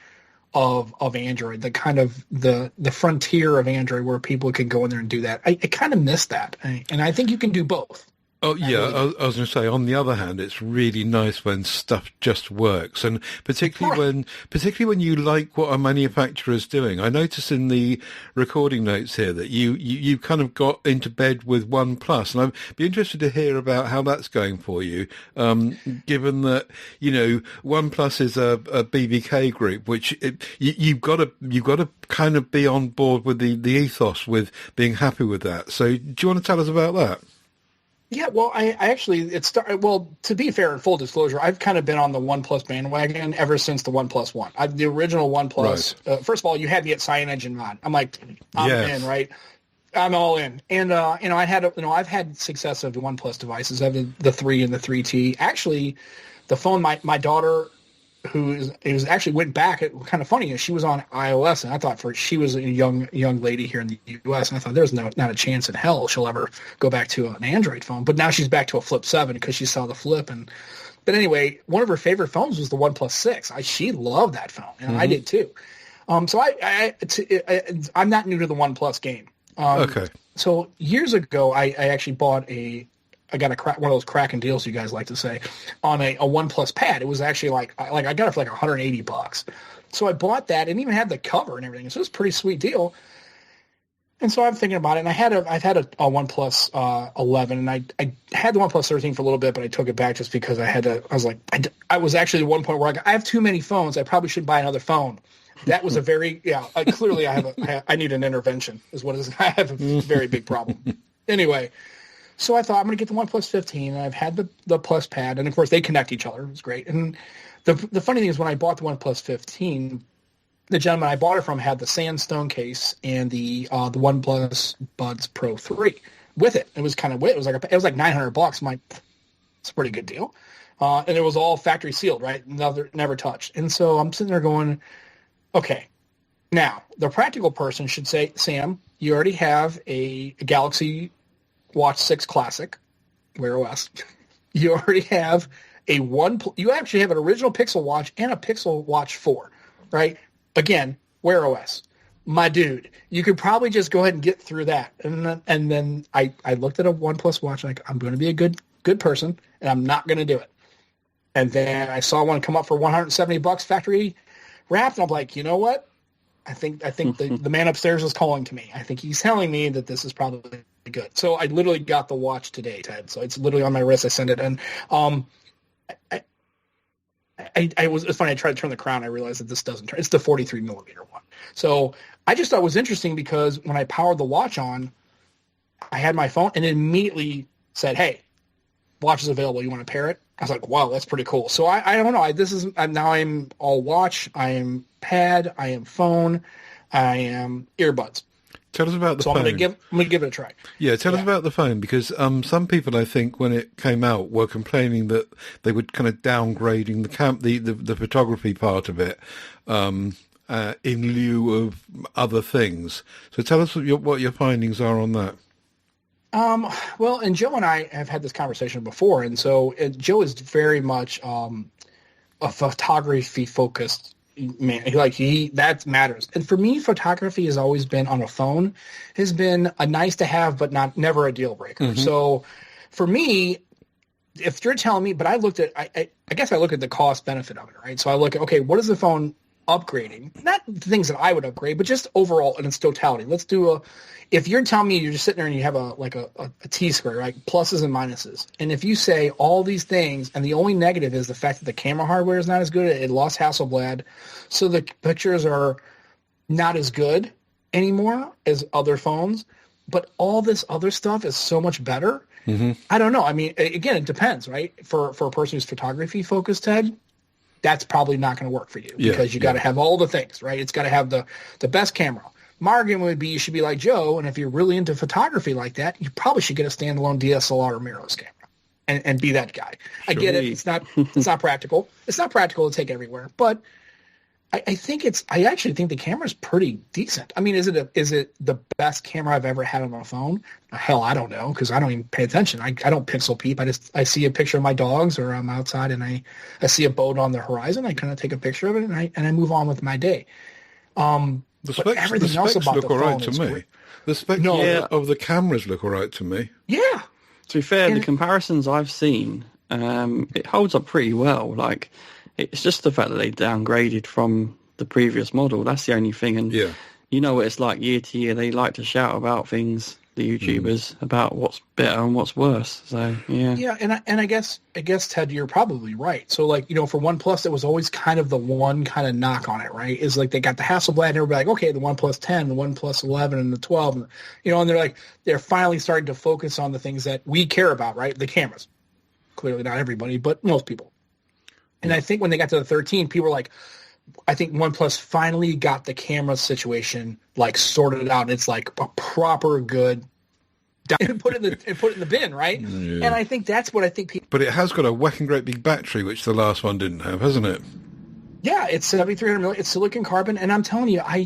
of Android, the kind of the frontier of Android where people could go in there and do that. I kind of missed that, and I think you can do both. Oh, yeah, I was going to say, on the other hand, it's really nice when stuff just works, and particularly when you like what a manufacturer is doing. I noticed in the recording notes here that you kind of got into bed with OnePlus, and I'd be interested to hear about how that's going for you, given that, OnePlus is a BBK group, which you've got to kind of be on board with the ethos, with being happy with that. So do you want to tell us about that? Yeah, well, I actually, to be fair and full disclosure, I've kind of been on the OnePlus bandwagon ever since the OnePlus One. The original OnePlus, right. First of all, you had me at CyanogenMod. I'm like, I'm in, right? I'm all in. And, I've had successive OnePlus devices. I have the 3 and the 3T. Actually, the phone, my daughter, actually went back. It was kind of funny. She was on iOS, and I thought she was a young lady here in the U.S., and I thought there's not a chance in hell she'll ever go back to an Android phone. But now she's back to a Flip 7 because she saw the Flip. But anyway, one of her favorite phones was the OnePlus 6. She loved that phone, and I did too. So I'm not new to the OnePlus game. Okay. So years ago, I actually bought I got one of those cracking deals you guys like to say on a OnePlus Pad. It was actually like I got it for like $180. So I bought that and even had the cover and everything. So it was a pretty sweet deal. And so I'm thinking about it, and I've had a OnePlus 11, and I had the OnePlus 13 for a little bit, but I took it back just because I was actually at one point where I have too many phones. I probably should buy another phone. That was clearly I need an intervention is what it is. I have a very big problem. Anyway. So I thought I'm going to get the OnePlus 15, and I've had the Plus Pad, and of course they connect each other. It was great. And the funny thing is when I bought the OnePlus 15, the gentleman I bought it from had the Sandstone case and the OnePlus Buds Pro 3 with it. It was kind of weird. It was like $900. I'm like, it's a pretty good deal. And it was all factory sealed, right? Never touched. And so I'm sitting there going, okay, now the practical person should say, Sam, you already have a Galaxy Watch 6 Classic, Wear OS. You already have you actually have an original Pixel Watch and a Pixel Watch 4, right? Again, Wear OS. My dude, you could probably just go ahead and get through that. And then I looked at a OnePlus Watch, and I'm going to be a good person, and I'm not going to do it. And then I saw one come up for $170 factory wrapped, and I'm like, you know what? I think the man upstairs is calling to me. I think he's telling me that this is probably good. So I literally got the watch today, Ted. So it's literally on my wrist. I sent it, and it's funny. I tried to turn the crown. I realized that this doesn't turn. It's the 43 millimeter one. So I just thought it was interesting because when I powered the watch on, I had my phone, and it immediately said, "Hey, watch is available. You want to pair it?" I was like, "Wow, that's pretty cool." So I don't know. Now I'm all watch. I am pad. I am phone. I am earbuds. Tell us about the phone. I'm going to give it a try. Yeah, tell us about the phone, because some people, I think, when it came out, were complaining that they were kind of downgrading the photography part of it in lieu of other things. So tell us what your findings are on that. Well, and Joe and I have had this conversation before, and so Joe is very much a photography-focused man. That matters. And for me, photography has always been on a phone, has been a nice to have, but never a deal breaker. Mm-hmm. So for me, if you're telling me, but I looked at, I guess I look at the cost benefit of it, right? So I look at, okay, what is the phone upgrading? Not the things that I would upgrade, but just overall in its totality. Let's do if you're telling me you're just sitting there and you have a T-square, right? Pluses and minuses. And if you say all these things, and the only negative is the fact that the camera hardware is not as good, it lost Hasselblad, so the pictures are not as good, anymore as other phones, but all this other stuff is so much better. I don't know. I mean, again, it depends, right? For a person who's photography focused, Ted, that's probably not going to work for you because you got to have all the things, right? It's got to have the best camera. My argument would be you should be like Joe, and if you're really into photography like that, you probably should get a standalone DSLR or mirrorless camera and be that guy. I get it. It's not practical. It's not practical to take everywhere, but I actually think the camera's pretty decent. I mean, is it the best camera I've ever had on my phone? Hell, I don't know, because I don't even pay attention. I don't pixel peep. I see a picture of my dogs, or I'm outside and I see a boat on the horizon. I kind of take a picture of it and I move on with my day. The specs look all right to me. The specs of the cameras look all right to me. Yeah. To be fair, the comparisons I've seen, it holds up pretty well. Like, it's just the fact that they downgraded from the previous model. That's the only thing. And you know what it's like year to year. They like to shout about things, the YouTubers, about what's better and what's worse. So, yeah. Yeah, and I guess, Ted, you're probably right. So, like, you know, for OnePlus, it was always kind of the one kind of knock on it, right? Is like they got the Hasselblad and everybody like, okay, the OnePlus 10, the OnePlus 11, and the 12. And, you know, and they're finally starting to focus on the things that we care about, right? The cameras. Clearly not everybody, but most people. And I think when they got to the 13, people were like, I think OnePlus finally got the camera situation like sorted out. And it's like a proper good and put it in the bin, right? Yeah. And I think that's what I think people. But it has got a whacking great big battery, which the last one didn't have, hasn't it? Yeah, it's 7,300 milliamp. It's silicon carbon, and I'm telling you, I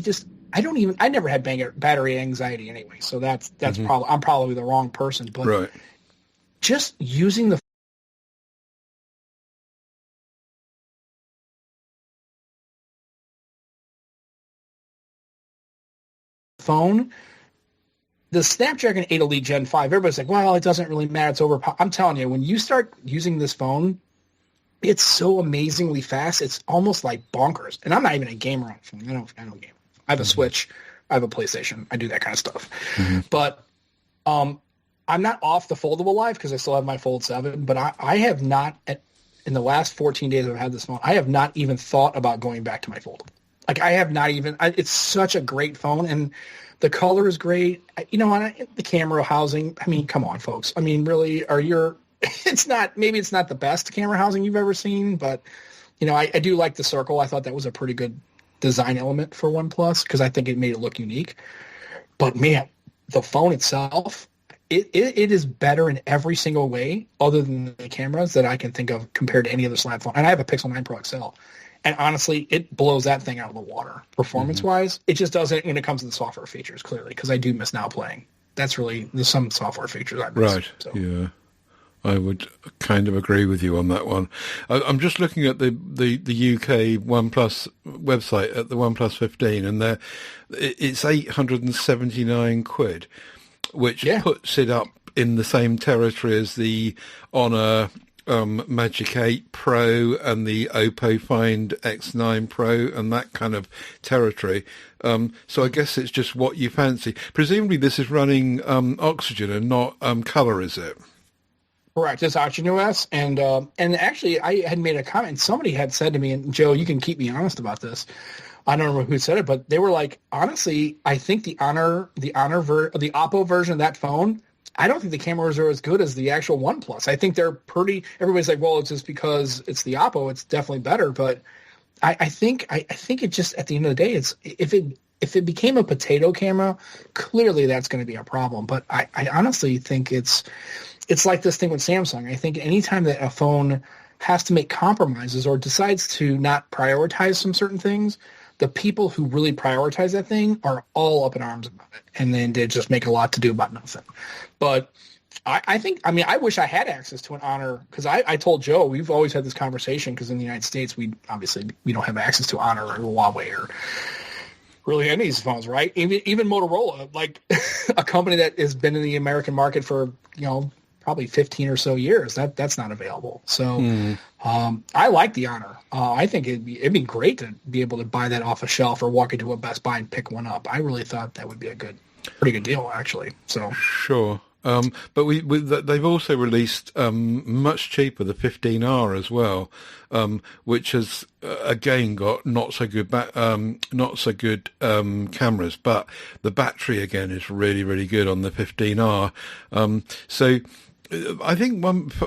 never had battery anxiety anyway. So that's probably I'm probably the wrong person, but just using the phone, the Snapdragon 8 Elite Gen 5, everybody's like, well, it doesn't really matter. It's overpowered. I'm telling you, when you start using this phone, it's so amazingly fast. It's almost like bonkers. And I'm not even a gamer on the phone. I don't game. I have a Switch. I have a PlayStation. I do that kind of stuff. But I'm not off the foldable life because I still have my Fold 7. But I have not, in the last 14 days I've had this phone, I have not even thought about going back to my foldable. Like, I have not even – it's such a great phone, and the color is great. You know, the camera housing, I mean, come on, folks. I mean, really, it's not – maybe it's not the best camera housing you've ever seen, but, you know, I do like the circle. I thought that was a pretty good design element for OnePlus because I think it made it look unique. But, man, the phone itself, it is better in every single way other than the cameras that I can think of compared to any other slab phone. And I have a Pixel 9 Pro XL. And honestly, it blows that thing out of the water performance-wise. It just doesn't when it comes to the software features, clearly, because I do miss Now Playing. There's some software features I miss. Right, so. Yeah. I would kind of agree with you on that one. I'm just looking at the UK OnePlus website at the OnePlus 15, and it's 879 quid, which puts it up in the same territory as the Honor Magic 8 Pro and the Oppo Find X9 Pro and that kind of territory. So I guess it's just what you fancy. Presumably this is running Oxygen and not color, is it? Correct. It's Oxygen OS. And actually I had made a comment. Somebody had said to me, and Joe, you can keep me honest about this. I don't remember who said it, but they were like, honestly, I think the Oppo version of that phone, I don't think the cameras are as good as the actual OnePlus. I think they're pretty. Everybody's like, well, it's just because it's the Oppo. It's definitely better. But I think it just at the end of the day, it's if it became a potato camera, clearly that's going to be a problem. But I honestly think it's like this thing with Samsung. I think anytime that a phone has to make compromises or decides to not prioritize some certain things, the people who really prioritize that thing are all up in arms about it, and then they just make a lot to do about nothing. But I wish I had access to an Honor, because I told Joe, we've always had this conversation, because in the United States, we don't have access to Honor or Huawei or really any of these phones, right? Even Motorola, like a company that has been in the American market for, probably 15 or so years, that's not available. So I like the Honor. I think it'd be great to be able to buy that off a shelf or walk into a Best Buy and pick one up. I really thought that would be a pretty good deal, actually. So sure. But they've also released much cheaper the 15R as well, which has again got not so good cameras, but the battery again is really, really good on the 15R. So I think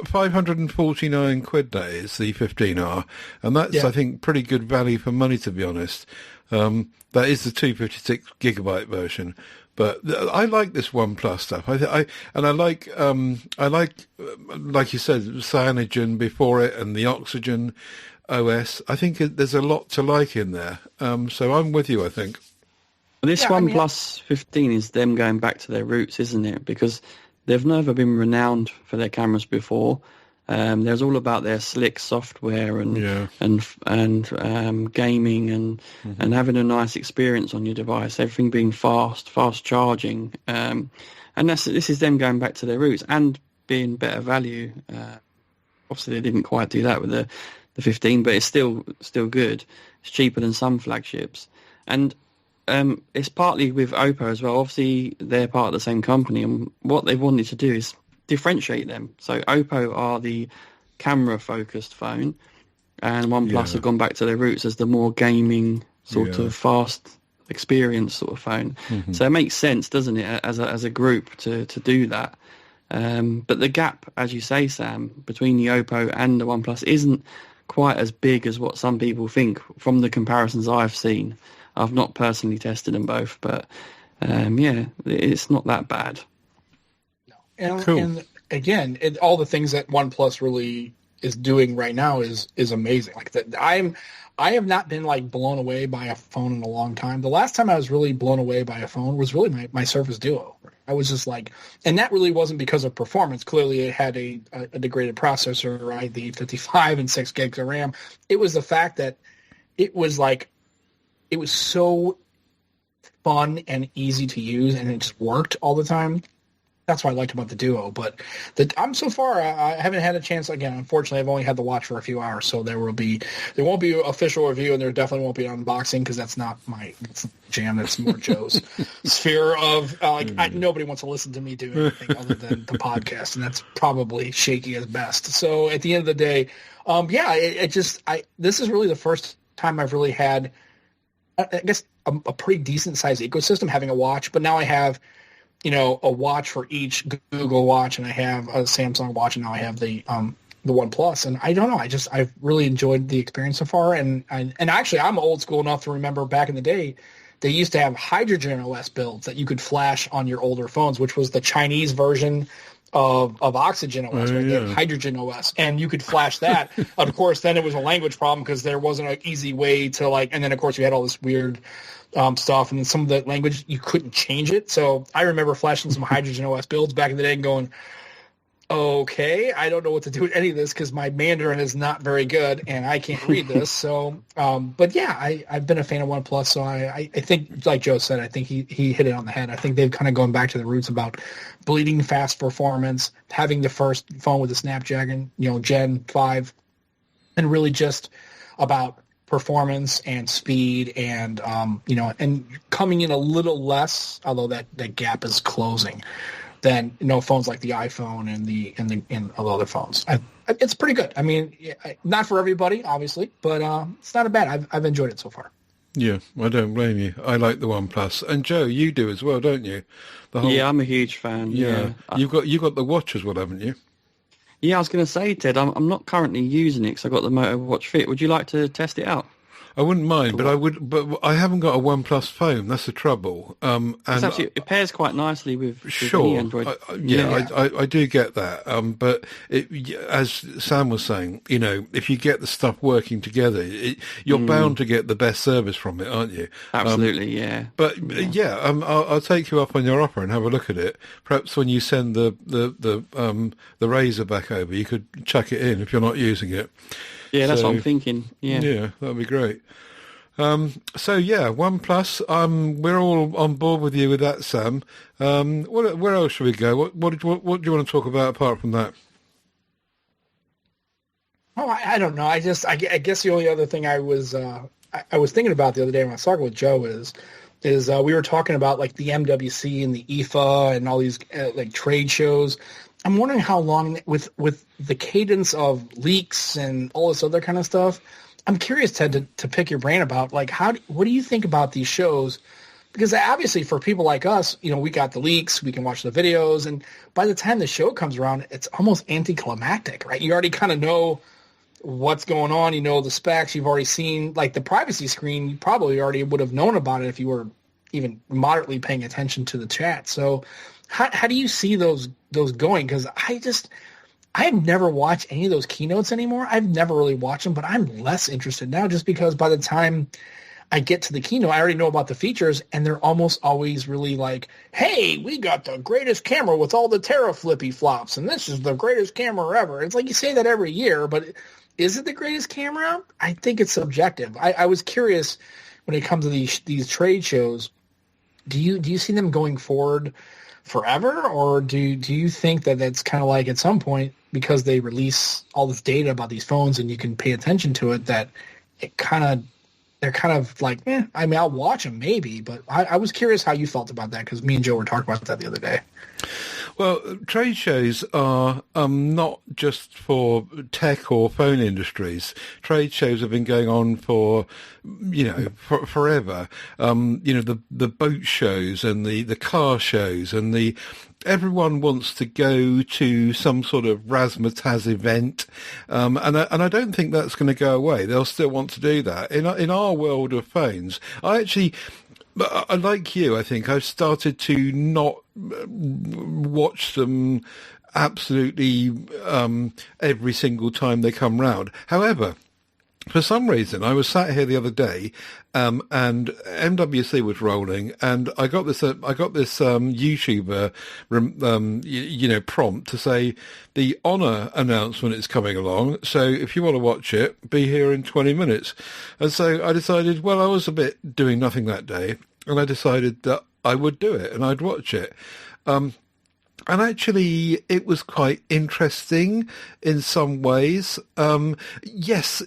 549 quid that is the 15R, and that's I think pretty good value for money, to be honest. That is the 256 gigabyte version. But I like this OnePlus stuff. I like you said, Cyanogen before it and the Oxygen OS. I think there's a lot to like in there. So I'm with you, I think. This OnePlus 15 is them going back to their roots, isn't it? Because they've never been renowned for their cameras before. There's all about their slick software and gaming and having a nice experience on your device. Everything being fast charging, and this is them going back to their roots and being better value. Obviously, they didn't quite do that with the 15, but it's still good. It's cheaper than some flagships, and it's partly with Oppo as well. Obviously, they're part of the same company, and what they wanted to do is differentiate them. So Oppo are the camera-focused phone, and OnePlus have gone back to their roots as the more gaming sort of fast experience sort of phone. So it makes sense, doesn't it, as a group to do that. But the gap, as you say, Sam, between the Oppo and the OnePlus isn't quite as big as what some people think from the comparisons I've seen. I've not personally tested them both, but it's not that bad. And again, all the things that OnePlus really is doing right now is amazing. Like that, I have not been like blown away by a phone in a long time. The last time I was really blown away by a phone was really my Surface Duo. I was just like, and that really wasn't because of performance. Clearly, it had a degraded processor, right? The 55 and 6 gigs of RAM. It was the fact that it was so fun and easy to use, and it just worked all the time. That's what I liked about the Duo. But I'm so far, I haven't had a chance. Again, unfortunately, I've only had the watch for a few hours, so there won't be an official review, and there definitely won't be an unboxing because that's not my jam. That's more Joe's sphere of nobody wants to listen to me do anything other than the podcast, and that's probably shaky as best. So at the end of the day, this is really the first time I've really had, I guess, a pretty decent sized ecosystem having a watch, but now I have, a watch for each Google Watch, and I have a Samsung watch, and now I have the OnePlus. And I don't know, I've really enjoyed the experience so far. And actually, I'm old school enough to remember back in the day, they used to have Hydrogen OS builds that you could flash on your older phones, which was the Chinese version of Oxygen OS, right? They had Hydrogen OS, and you could flash that. Of course, then it was a language problem because there wasn't an easy way to and then of course you had all this weird stuff, and then some of the language you couldn't change it. So I remember flashing some Hydrogen OS builds back in the day and going, okay, I don't know what to do with any of this because my Mandarin is not very good and I can't read this. So, but yeah, I've been a fan of OnePlus. So I think, like Joe said, I think he hit it on the head. I think they've kind of gone back to the roots about bleeding fast performance, having the first phone with the Snapdragon, Gen 5, and really just about performance and speed and, and coming in a little less, although that gap is closing, than phones like the iPhone and other phones. It's pretty good. I mean, not for everybody, obviously, but it's not a bad. I've enjoyed it so far. Yeah, I don't blame you. I like the OnePlus, and Joe, you do as well, don't you? Yeah, I'm a huge fan. Yeah, you got the watch as well, haven't you? Yeah, I was going to say, Ted, I'm not currently using it because I got the Moto Watch Fit. Would you like to test it out? I wouldn't mind, but I haven't got a OnePlus phone. That's the trouble. And it pairs quite nicely with any Android. I do get that. But as Sam was saying, if you get the stuff working together, you're bound to get the best service from it, aren't you? Absolutely, yeah. But I'll take you up on your offer and have a look at it. Perhaps when you send the Razor back over, you could chuck it in if you're not using it. Yeah, that's what I'm thinking. Yeah, that'd be great. OnePlus. We're all on board with you with that, Sam. Where else should we go? What do you want to talk about apart from that? Oh, I don't know. I guess the only other thing I was thinking about the other day when I was talking with Joe is, is we were talking about like the MWC and the IFA and all these like trade shows. I'm wondering how long with the cadence of leaks and all this other kind of stuff. I'm curious, Ted, to pick your brain about like what do you think about these shows? Because obviously for people like us, you know, we got the leaks, we can watch the videos, and by the time the show comes around, it's almost anticlimactic, right? You already kind of know what's going on. You know the specs. You've already seen, like, the privacy screen. You probably already would have known about it if you were even moderately paying attention to the chat. So how do you see those going? Because I've never watched any of those keynotes anymore. I've never really watched them, but I'm less interested now just because by the time I get to the keynote, I already know about the features, and they're almost always really like, hey, we got the greatest camera with all the teraflippy flops, and this is the greatest camera ever. It's like you say that every year, but is it the greatest camera? I think it's subjective. I was curious when it comes to these trade shows, do you see them going forward forever, or do you think that it's kind of like at some point, because they release all this data about these phones and you can pay attention to it, that they're kind of like, I mean, I'll watch them maybe, but I was curious how you felt about that, because me and Joe were talking about that the other day. Well, trade shows are not just for tech or phone industries. Trade shows have been going on for, forever. The boat shows and the car shows and everyone wants to go to some sort of razzmatazz event, and I don't think that's going to go away. They'll still want to do that. In our world of phones, like you, I think I've started to not watch them absolutely every single time they come round. However, for some reason, I was sat here the other day, and MWC was rolling, and I got this YouTuber, prompt to say the Honor announcement is coming along. So if you want to watch it, be here in 20 minutes. And so I decided, well, I was a bit doing nothing that day, and I decided that I would do it and I'd watch it. And actually, it was quite interesting in some ways. Yes,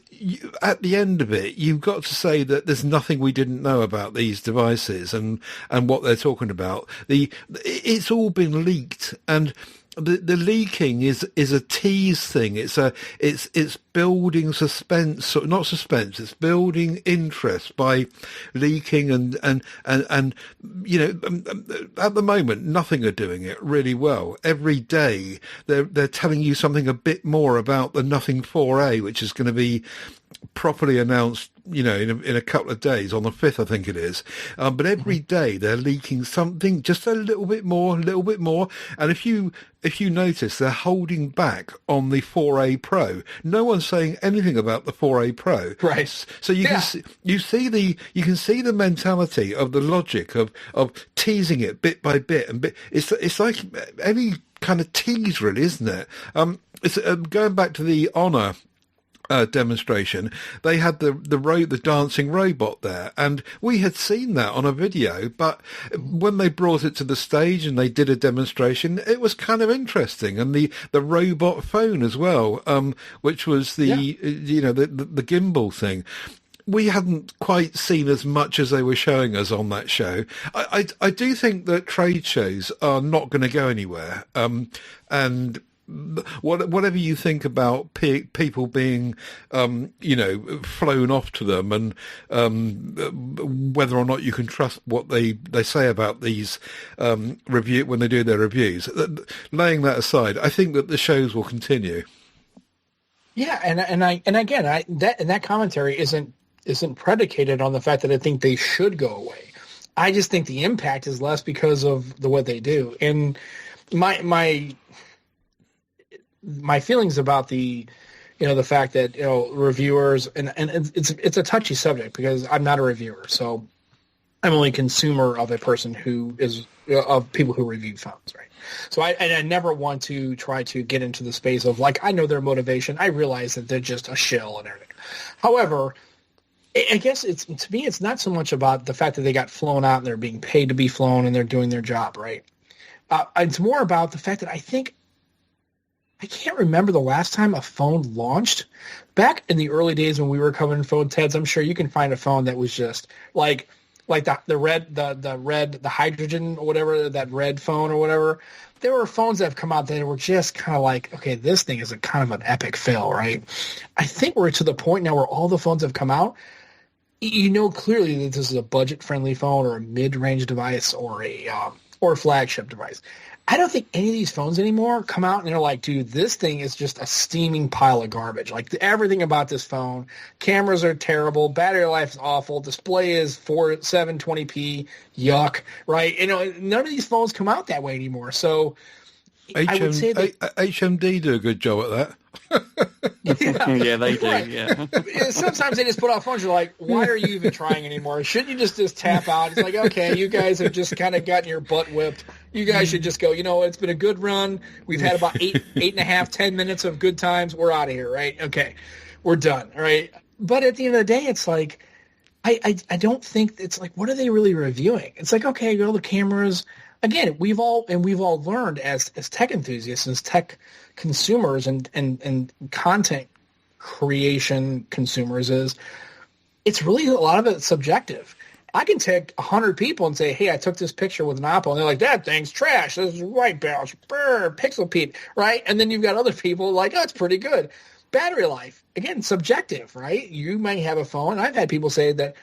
at the end of it, you've got to say that there's nothing we didn't know about these devices and what they're talking about. It's all been leaked, and the leaking is a tease thing. It's building suspense, not suspense. It's building interest by leaking and at the moment nothing are doing it really well. Every day they're telling you something a bit more about the Nothing 4A, which is going to be properly announced, in a couple of days, on the 5th, I think it is. But every day they're leaking something just a little bit more. And if you notice, they're holding back on the 4A Pro. No one's saying anything about the 4A Pro. Right. So you can see the mentality of the logic of teasing it bit by bit and bit. It's like any kind of tease, really, isn't it? It's going back to the Honor demonstration. They had the dancing robot there, and we had seen that on a video, but when they brought it to the stage and they did a demonstration, it was kind of interesting. And the robot phone as well, which was the gimbal thing, we hadn't quite seen as much as they were showing us on that show. I do think that trade shows are not going to go anywhere, and whatever you think about people being, flown off to them, and whether or not you can trust what they say about these review when they do their reviews, laying that aside, I think that the shows will continue. Yeah, and again, that commentary isn't predicated on the fact that I think they should go away. I just think the impact is less because of what they do. And my feelings about the fact that reviewers and it's a touchy subject because I'm not a reviewer, so I'm only a consumer of a person who is of people who review phones, right? So I never want to try to get into the space of like, I know their motivation. I realize that they're just a shill and everything. However, I guess to me it's not so much about the fact that they got flown out and they're being paid to be flown and they're doing their job, right? It's more about the fact that I can't remember the last time a phone launched. Back in the early days when we were covering phone, Teds, I'm sure you can find a phone that was just like like the red, the hydrogen or whatever, that red phone or whatever. There were phones that have come out that were just kind of like, okay, this thing is a kind of an epic fail, right? I think we're to the point now where all the phones have come out. You know clearly that this is a budget-friendly phone or a mid-range device or a flagship device. I don't think any of these phones anymore come out and they're like, dude, this thing is just a steaming pile of garbage. Like everything about this phone, cameras are terrible, battery life is awful, display is 720p, yuck, right? You know, none of these phones come out that way anymore. So I would say that HMD do a good job at that. Yeah, they do. Right. Yeah. Sometimes they just put off phones. You're like, why are you even trying anymore? Shouldn't you just tap out? It's like, okay, you guys have just kind of gotten your butt whipped. You guys should just go, you know, it's been a good run. We've had about 10 minutes of good times. We're out of here, right? Okay, we're done, all right? But at the end of the day, it's like, I don't think, it's like, what are they really reviewing? It's like, okay, all the cameras. Again, we've all learned as tech enthusiasts, as tech consumers and content creation consumers, is it's really a lot of it subjective. I can take 100 people and say, hey, I took this picture with an Oppo, and they're like, that thing's trash. This is white balance, pixel peep, right? And then you've got other people like, oh, it's pretty good. Battery life, again, subjective, right? You might have a phone. I've had people say that,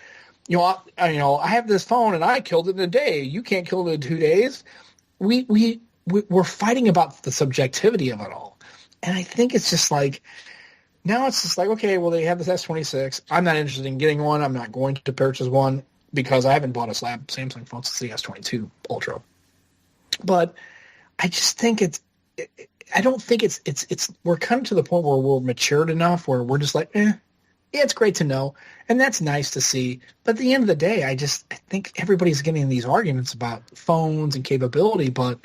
I have this phone and I killed it in a day. You can't kill it in 2 days. We're fighting about the subjectivity of it all. And I think it's just like, now it's just like, okay, well, they have this S26. I'm not interested in getting one. I'm not going to purchase one because I haven't bought a slab Samsung phone since the S22 Ultra. But I just think I don't think it's we're coming to the point where we're matured enough where we're just like, yeah, it's great to know, and that's nice to see. But at the end of the day, I think everybody's getting in these arguments about phones and capability, but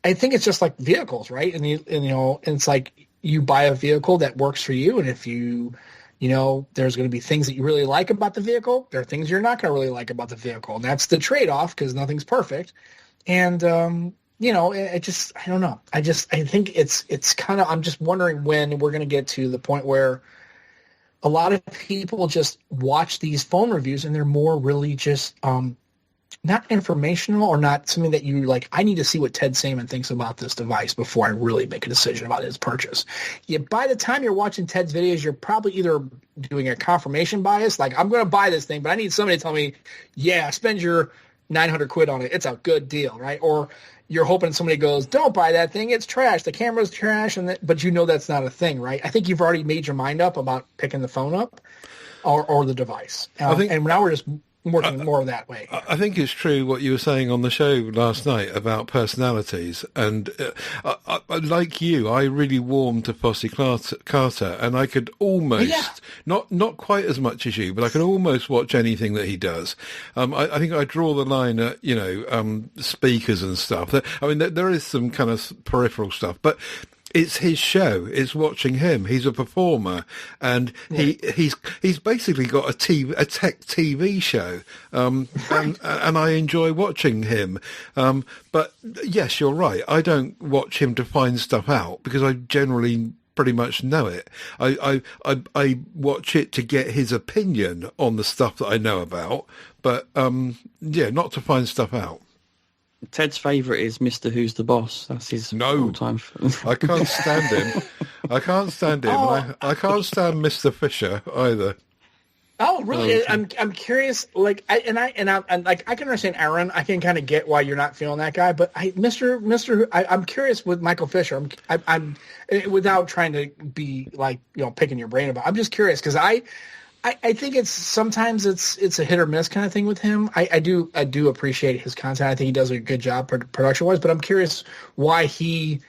I think it's just like vehicles, right? And and it's like you buy a vehicle that works for you, and if there's going to be things that you really like about the vehicle, there are things you're not going to really like about the vehicle, and that's the trade-off because nothing's perfect. And I don't know. I think it's kind of, I'm just wondering when we're going to get to the point where a lot of people just watch these phone reviews and they're more really just not informational or not something that you like, I need to see what Ted Saman thinks about this device before I really make a decision about his purchase. By the time you're watching Ted's videos, you're probably either doing a confirmation bias, like I'm going to buy this thing, but I need somebody to tell me, yeah, spend your 900 quid on it. It's a good deal, right? Or you're hoping somebody goes, don't buy that thing. It's trash. The camera's trash. But you know that's not a thing, right? I think you've already made your mind up about picking the phone up or the device. And now we're just working more that way. I think it's true what you were saying on the show last night about personalities. And like you, I really warmed to Fosse Carter, and I could almost, not quite as much as you, but I could almost watch anything that he does. I think I draw the line at, speakers and stuff. I mean, there is some kind of peripheral stuff, but it's his show. It's watching him. He's a performer, and he's basically got a tech TV show, and I enjoy watching him. But yes, you're right. I don't watch him to find stuff out because I generally pretty much know it. I watch it to get his opinion on the stuff that I know about, but not to find stuff out. Ted's favourite is Mr. Who's the Boss. That's his all-time. I can't stand him. I can't stand him. And I can't stand Mr. Fisher either. Oh, really? I'm curious. Like, I can understand Aaron. I can kind of get why you're not feeling that guy. But I'm curious with Michael Fisher. I'm without trying to be like picking your brain about. I'm just curious because I think sometimes it's a hit or miss kind of thing with him. I do appreciate his content. I think he does a good job production wise, but I'm curious why he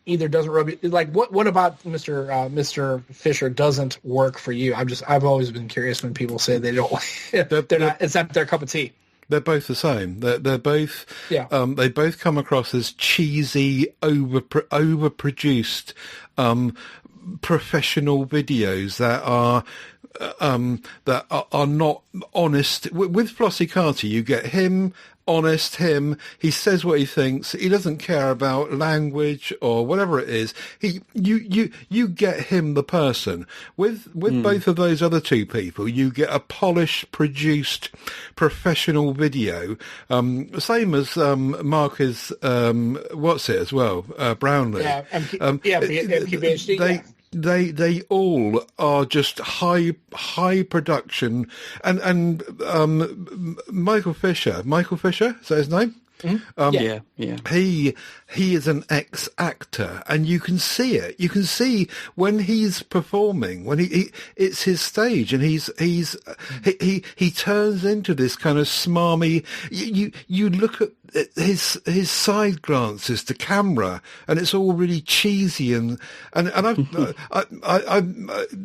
either doesn't rub you. Like what about Mr. Fisher doesn't work for you? I've always been curious when people say they don't. It's not their cup of tea. They're both the same. They're both. Yeah. They both come across as cheesy, overproduced, professional videos that are not honest. With Fosse Carter, you get him honest him. He says what he thinks. He doesn't care about language or whatever it is. You get him, the person. With both of those other two people, you get a polished, produced, professional video. Same as Mark is, what's it as well, Brownlee. Yeah, MPHD, yeah. They all are just high production, and Michael Fisher, is that his name? Yeah. He is an ex-actor, and you can see it. You can see when he's performing, when it's his stage, and he turns into this kind of smarmy. You look at his side glances to camera, and it's all really cheesy, and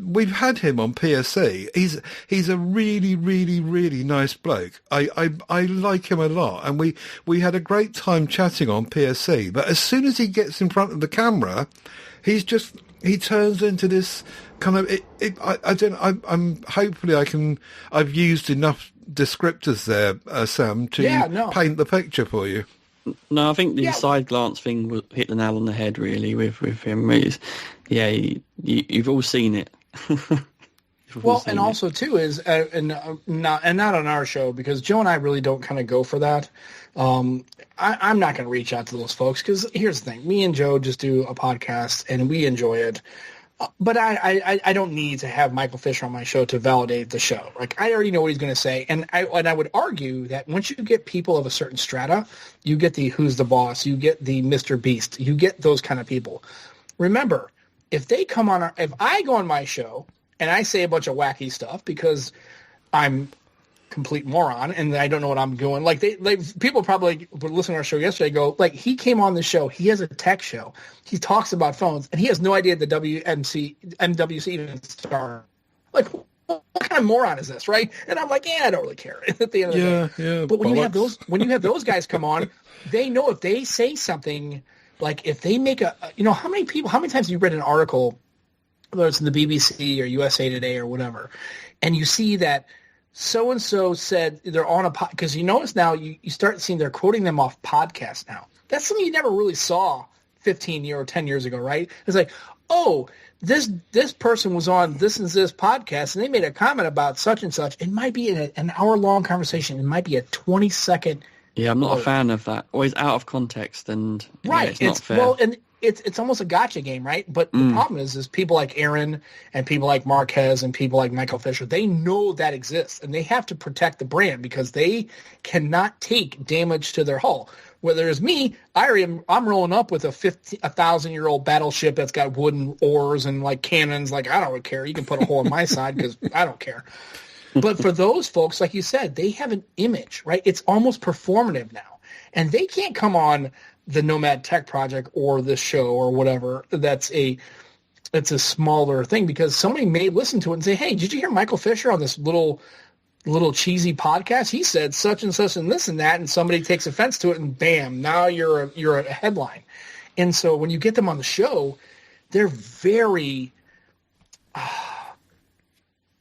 we've had him on PSC. He's a really, really, really nice bloke. I like him a lot, and we had a great time chatting on PSC. But as soon as he gets in front of the camera, he turns into this kind of. I've used enough descriptors there, Sam, to paint the picture for you. No, I think the side glance thing will hit the nail on the head, really, with him. You've all seen it. Well, and also too is not on our show, because Joe and I really don't kind of go for that. I'm not going to reach out to those folks, because here's the thing: me and Joe just do a podcast and we enjoy it. But I don't need to have Michael Fisher on my show to validate the show. Like, I already know what he's going to say, and I would argue that once you get people of a certain strata, you get the Who's the Boss, you get the Mr. Beast, you get those kind of people. Remember, if I go on my show and I say a bunch of wacky stuff because I'm complete moron and I don't know what I'm doing, like people probably were listening to our show yesterday go, like, he came on the show, he has a tech show, he talks about phones, and he has no idea the MWC even started. Like, what kind of moron is this, right? And I'm like, I don't really care at the end of the day. Yeah. But when you have those guys come on, they know if they say something, like if they make how many times have you read an article, whether it's in the BBC or USA Today or whatever, and you see that so-and-so said they're on a podcast, because you notice now you start seeing they're quoting them off podcasts now. That's something you never really saw 15 or 10 years ago, right? It's like, oh, this person was on this and this podcast, and they made a comment about such and such. It might be an hour-long conversation. It might be a 20-second. Yeah, I'm not a fan of that. Always out of context, and right. It's not fair. Well, and it's almost a gotcha game, right? But the problem is people like Aaron and people like Marquez and people like Michael Fisher, they know that exists, and they have to protect the brand because they cannot take damage to their hull. Whereas me, I'm rolling up with a 1,000-year-old battleship that's got wooden oars and like cannons. Like, I don't really care. You can put a hole in my side because I don't care. But for those folks, like you said, they have an image, right? It's almost performative now, and they can't come on the Nomad Tech Project or this show or whatever. It's a smaller thing, because somebody may listen to it and say, hey, did you hear Michael Fisher on this little cheesy podcast? He said such and such and this and that, and somebody takes offense to it, and bam, now you're a headline. And so when you get them on the show, they're very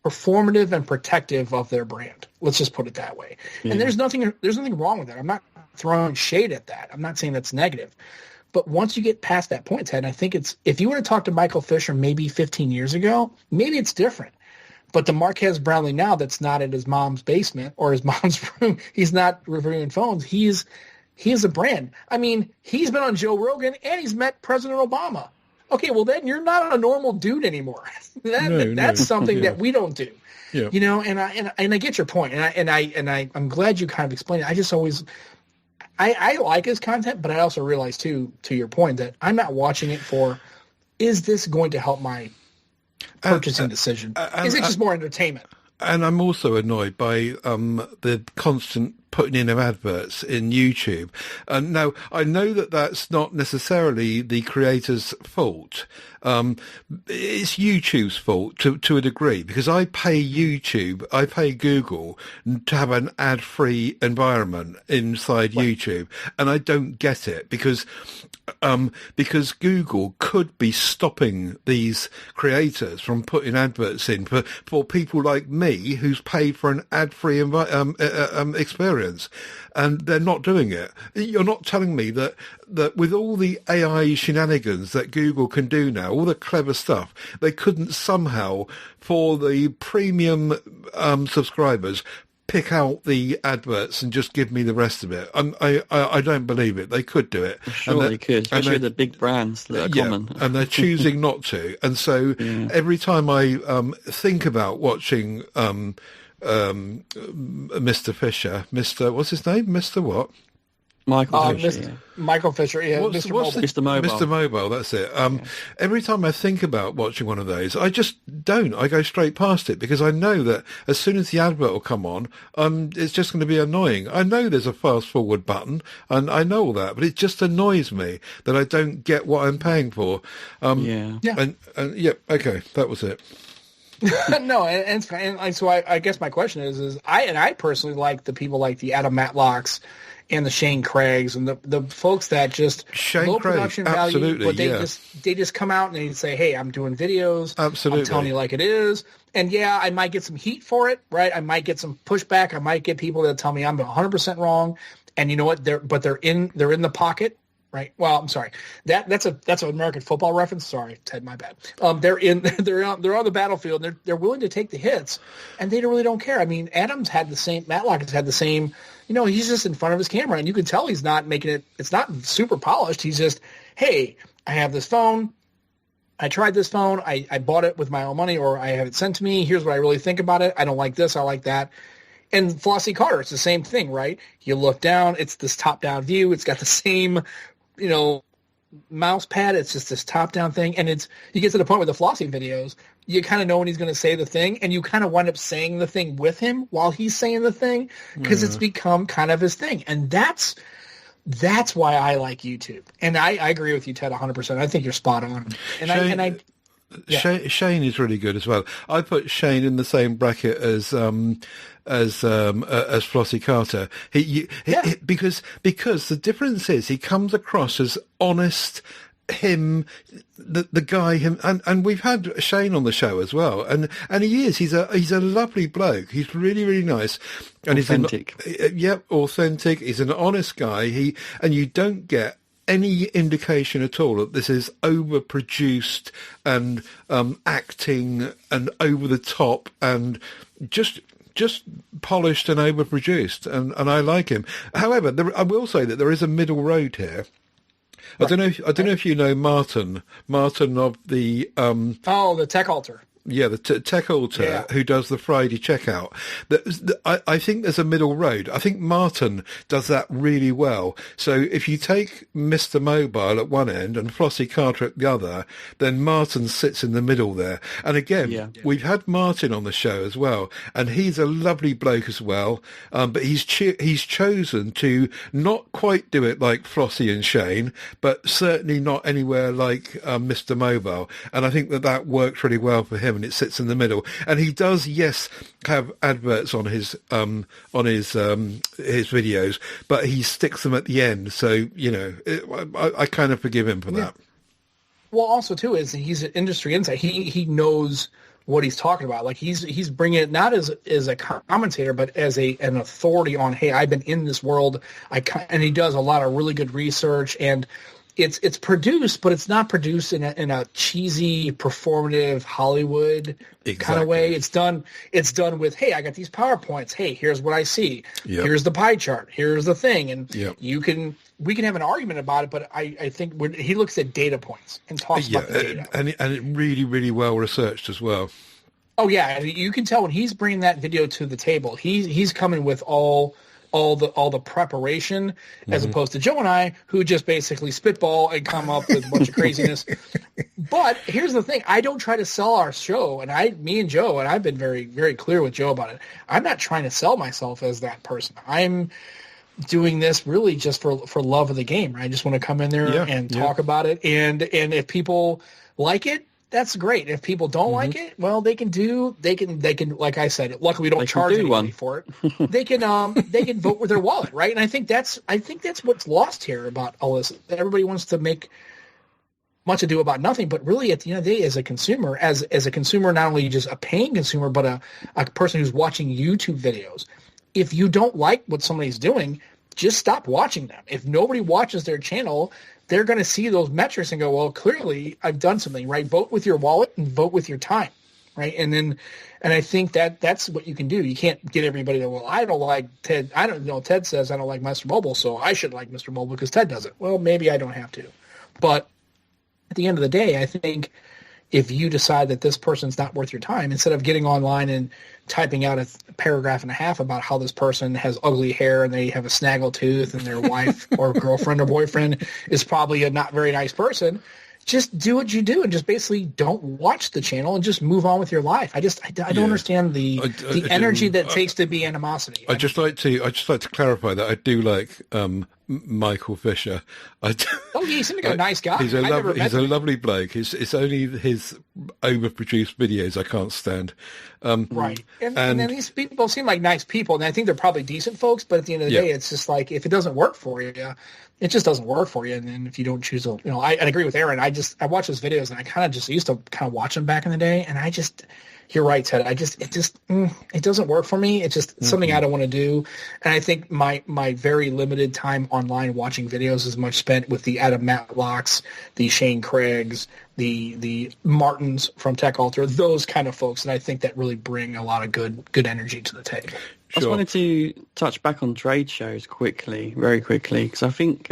performative and protective of their brand. Let's just put it that way. Yeah. And there's nothing wrong with that. I'm not throwing shade at that. I'm not saying that's negative. But once you get past that point, Ted, I think if you were to talk to Michael Fisher maybe 15 years ago, maybe it's different. But the Marquez Brownlee now, that's not at his mom's basement or his mom's room, he's not reviewing phones. He is a brand. I mean, he's been on Joe Rogan and he's met President Obama. Okay, well then you're not a normal dude anymore. That's something that we don't do. Yeah. You know, and I get your point, and I'm glad you kind of explained it. I just always I like his content, but I also realize too, to your point, that I'm not watching it for, is this going to help my purchasing decision? Is it just more entertainment? And I'm also annoyed by the constant putting in of adverts in YouTube. Now, I know that that's not necessarily the creator's fault. It's YouTube's fault to a degree, because I pay Google to have an ad-free environment inside YouTube, and I don't get it because Google could be stopping these creators from putting adverts in for people like me who's paid for an ad-free experience. experience, and they're not doing it. You're not telling me that with all the AI shenanigans that Google can do now, all the clever stuff, they couldn't somehow, for the premium subscribers, pick out the adverts and just give me the rest of it. I don't believe it. They could do it. Sure, they could, especially the big brands that are common. And they're choosing not to. And so every time I think about watching Mr. Fisher, what's his name? Mr. what? Michael Fisher. Michael Fisher, Mr. Mobile. Mr. Mobile, that's it. Every time I think about watching one of those, I just don't. I go straight past it because I know that as soon as the advert will come on, it's just going to be annoying. I know there's a fast forward button, and I know all that, but it just annoys me that I don't get what I'm paying for. Okay, that was it. No, and so I guess my question is I personally like the people like the Adam Matlocks and the Shane Craigs and the folks that just low production value, but they just come out and they say, hey, I'm doing videos. Absolutely. I'm telling you like it is. And yeah, I might get some heat for it, right? I might get some pushback. I might get people that tell me I'm 100% wrong. And you know what? They're in the pocket. Right. Well, I'm sorry. That's an American football reference. Sorry, Ted, my bad. They're on the battlefield. And they're willing to take the hits, and they really don't care. I mean, Matlock has had the same. You know, he's just in front of his camera, and you can tell he's not making it. It's not super polished. He's just, hey, I have this phone. I tried this phone. I bought it with my own money, or I have it sent to me. Here's what I really think about it. I don't like this. I like that. And Flossie Carter, it's the same thing, right? You look down. It's this top-down view. It's got the same, mouse pad. It's just this top-down thing, and you get to the point with the Flossie videos, you kind of know when he's going to say the thing, and you kind of wind up saying the thing with him while he's saying the thing because it's become kind of his thing, and that's why I like YouTube. And I agree with you, Ted, 100%. I think you're spot on. And Shane is really good as well. I put Shane in the same bracket as Flossie Carter. Because the difference is he comes across as honest. The guy, and we've had Shane on the show as well, and he is. He's a lovely bloke. He's really, really nice, and authentic. Authentic. He's an honest guy. And you don't get any indication at all that this is overproduced and acting and over the top and just polished and overproduced, and I like him. However, I will say that there is a middle road here. I don't know if you know Martin of the the Tech Altar. Yeah, the Tech Altar, who does the Friday checkout. I think there's a middle road. I think Martin does that really well. So if you take Mr. Mobile at one end and Flossie Carter at the other, then Martin sits in the middle there. And again, we've had Martin on the show as well, and he's a lovely bloke as well. But he's chosen to not quite do it like Flossie and Shane, but certainly not anywhere like Mr. Mobile. And I think that works really well for him. And it sits in the middle, and he does have adverts on his videos, but he sticks them at the end. So I kind of forgive him for that. Well, also too is he's an industry insight. He knows what he's talking about. Like he's bringing it not as a commentator, but as an authority on. Hey, I've been in this world. And he does a lot of really good research and. It's produced, but it's not produced in a cheesy, performative Hollywood kind of way. It's done with, hey, I got these PowerPoints. Hey, here's what I see. Yep. Here's the pie chart. Here's the thing, and we can have an argument about it. But I think when he looks at data points and talks about the data, and it really, really well researched as well. Oh yeah, you can tell when he's bringing that video to the table. He's coming with all the preparation as opposed to Joe and I, who just basically spitball and come up with a bunch of craziness. But here's the thing. I don't try to sell our show. And me and Joe, and I've been very, very clear with Joe about it. I'm not trying to sell myself as that person. I'm doing this really just for love of the game. Right? I just want to come in there and talk about it. And if people like it, that's great. If people don't like it, well, they can like I said, luckily we don't charge anybody for it. They can vote with their wallet, right? And I think that's what's lost here about all this. Everybody wants to make much ado about nothing, but really at the end of the day, as a consumer, not only just a paying consumer, but a person who's watching YouTube videos, if you don't like what somebody's doing, just stop watching them. If nobody watches their channel, they're going to see those metrics and go, well, clearly I've done something, right? Vote with your wallet and vote with your time, right? And I think that's what you can do. You can't get everybody to, well, I don't like Ted. I don't know. Ted says I don't like Mr. Mobile, so I should like Mr. Mobile because Ted does it. Well, maybe I don't have to. But at the end of the day, I think if you decide that this person's not worth your time, instead of getting online and typing out a paragraph and a half about how this person has ugly hair and they have a snaggle tooth and their wife or girlfriend or boyfriend is probably a not very nice person, just do what you do and just basically don't watch the channel and just move on with your life. I don't understand the energy that takes to be animosity. I just like to clarify that I do like Michael Fisher. He seems like a nice guy. He's a lovely bloke. It's only his overproduced videos I can't stand. Right. And then these people seem like nice people, and I think they're probably decent folks, but at the end of the day, it's just like, if it doesn't work for you, it just doesn't work for you. And then if you don't choose to, I agree with Aaron. I watch those videos, and I kind of just used to kind of watch them back in the day, and you're right, Ted. It doesn't work for me. It's just something I don't want to do. And I think my very limited time online watching videos is much spent with the Adam Matlocks, the Shane Craigs, the Martins from Tech Alter, those kind of folks. And I think that really bring a lot of good energy to the table. Sure. I just wanted to touch back on trade shows very quickly, because I think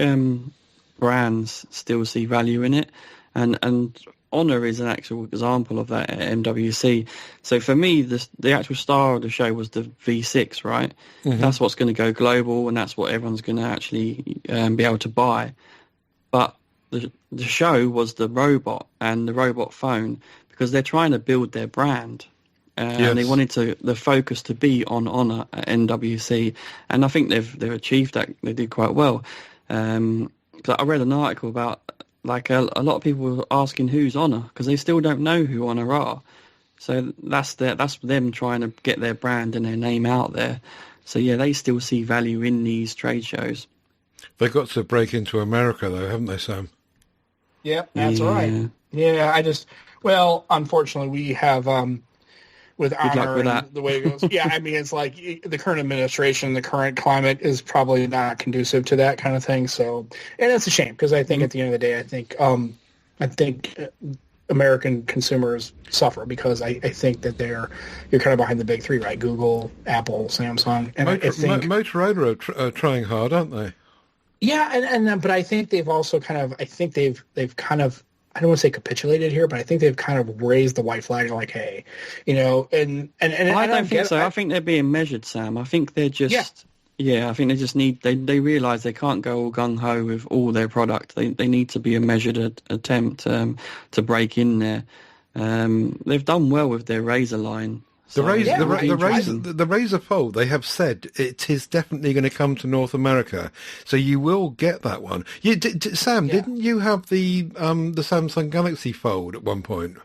brands still see value in it. And Honor is an actual example of that at MWC. So for me, the actual star of the show was the V6, right? Mm-hmm. That's what's going to go global, and that's what everyone's going to actually be able to buy. But the show was the robot and the robot phone, because they're trying to build their brand. And they wanted the focus to be on Honor at MWC. And I think they've achieved that. They did quite well. I read an article about, like, a lot of people were asking who's Honor, because they still don't know who Honor are. So that's them trying to get their brand and their name out there. So yeah, they still see value in these trade shows. They've got to break into America, though, haven't they, Sam? Yeah, that's right. Yeah, unfortunately, we have with Honor and the way it goes. Yeah, I mean, it's like the current administration, the current climate is probably not conducive to that kind of thing. So, and it's a shame, because I think at the end of the day, I think American consumers suffer, because I think that you're kind of behind the big three, right? Google, Apple, Samsung, and I think Motorola are trying hard, aren't they? Yeah, but I think they've also they've kind of, I don't want to say capitulated here, but I think they've kind of raised the white flag, like, hey, and I don't think so. I think they're being measured, Sam. I think they're just, I think they just they realise they can't go all gung-ho with all their product. They need to be a measured attempt to break in there. They've done well with their Razor line. The Razor Fold, they have said it is definitely going to come to North America, so you will get that one. Sam, didn't you have the Samsung Galaxy Fold at one point?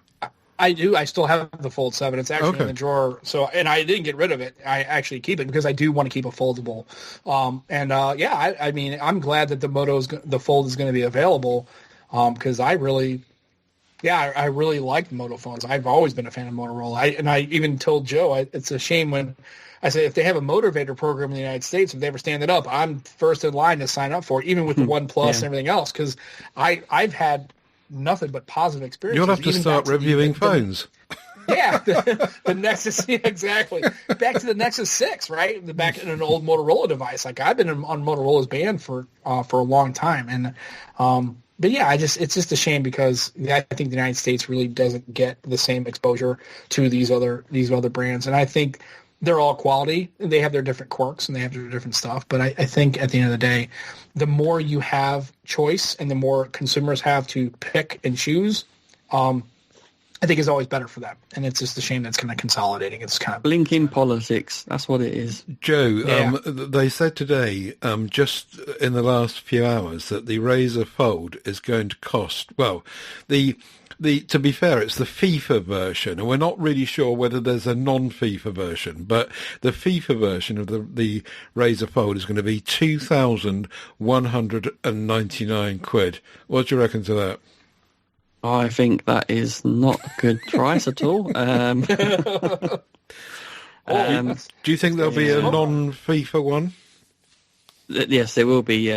I do. I still have the Fold 7. It's actually in the drawer. So, and I didn't get rid of it. I actually keep it because I do want to keep a foldable. I mean, I'm glad that the Fold is going to be available, because I really like the Moto phones. I've always been a fan of Motorola. I even told Joe, it's a shame when I say, if they have a motivator program in the United States, if they ever stand it up, I'm first in line to sign up for it, even with the One Plus and everything else, because I've had nothing but positive experiences. You'll have to start reviewing phones. The Nexus, exactly. Back to the Nexus 6, right? Back in an old Motorola device. Like, I've been on Motorola's band for a long time, and but yeah, it's just a shame, because I think the United States really doesn't get the same exposure to these other brands, and I think they're all quality. They have their different quirks and they have their different stuff, but I think at the end of the day, the more you have choice and the more consumers have to pick and choose, I think is always better for them. And it's just a shame that's kind of consolidating. It's kind of blinking politics. That's what it is. Joe, they said today, just in the last few hours, that the Razor Fold is going to cost, well, to be fair, it's the FIFA version, and we're not really sure whether there's a non-FIFA version, but the FIFA version of the Razor Fold is going to be £2,199. What do you reckon to that? I think that is not a good price at all. Do you think there'll be a non-FIFA one? Yes, there will be,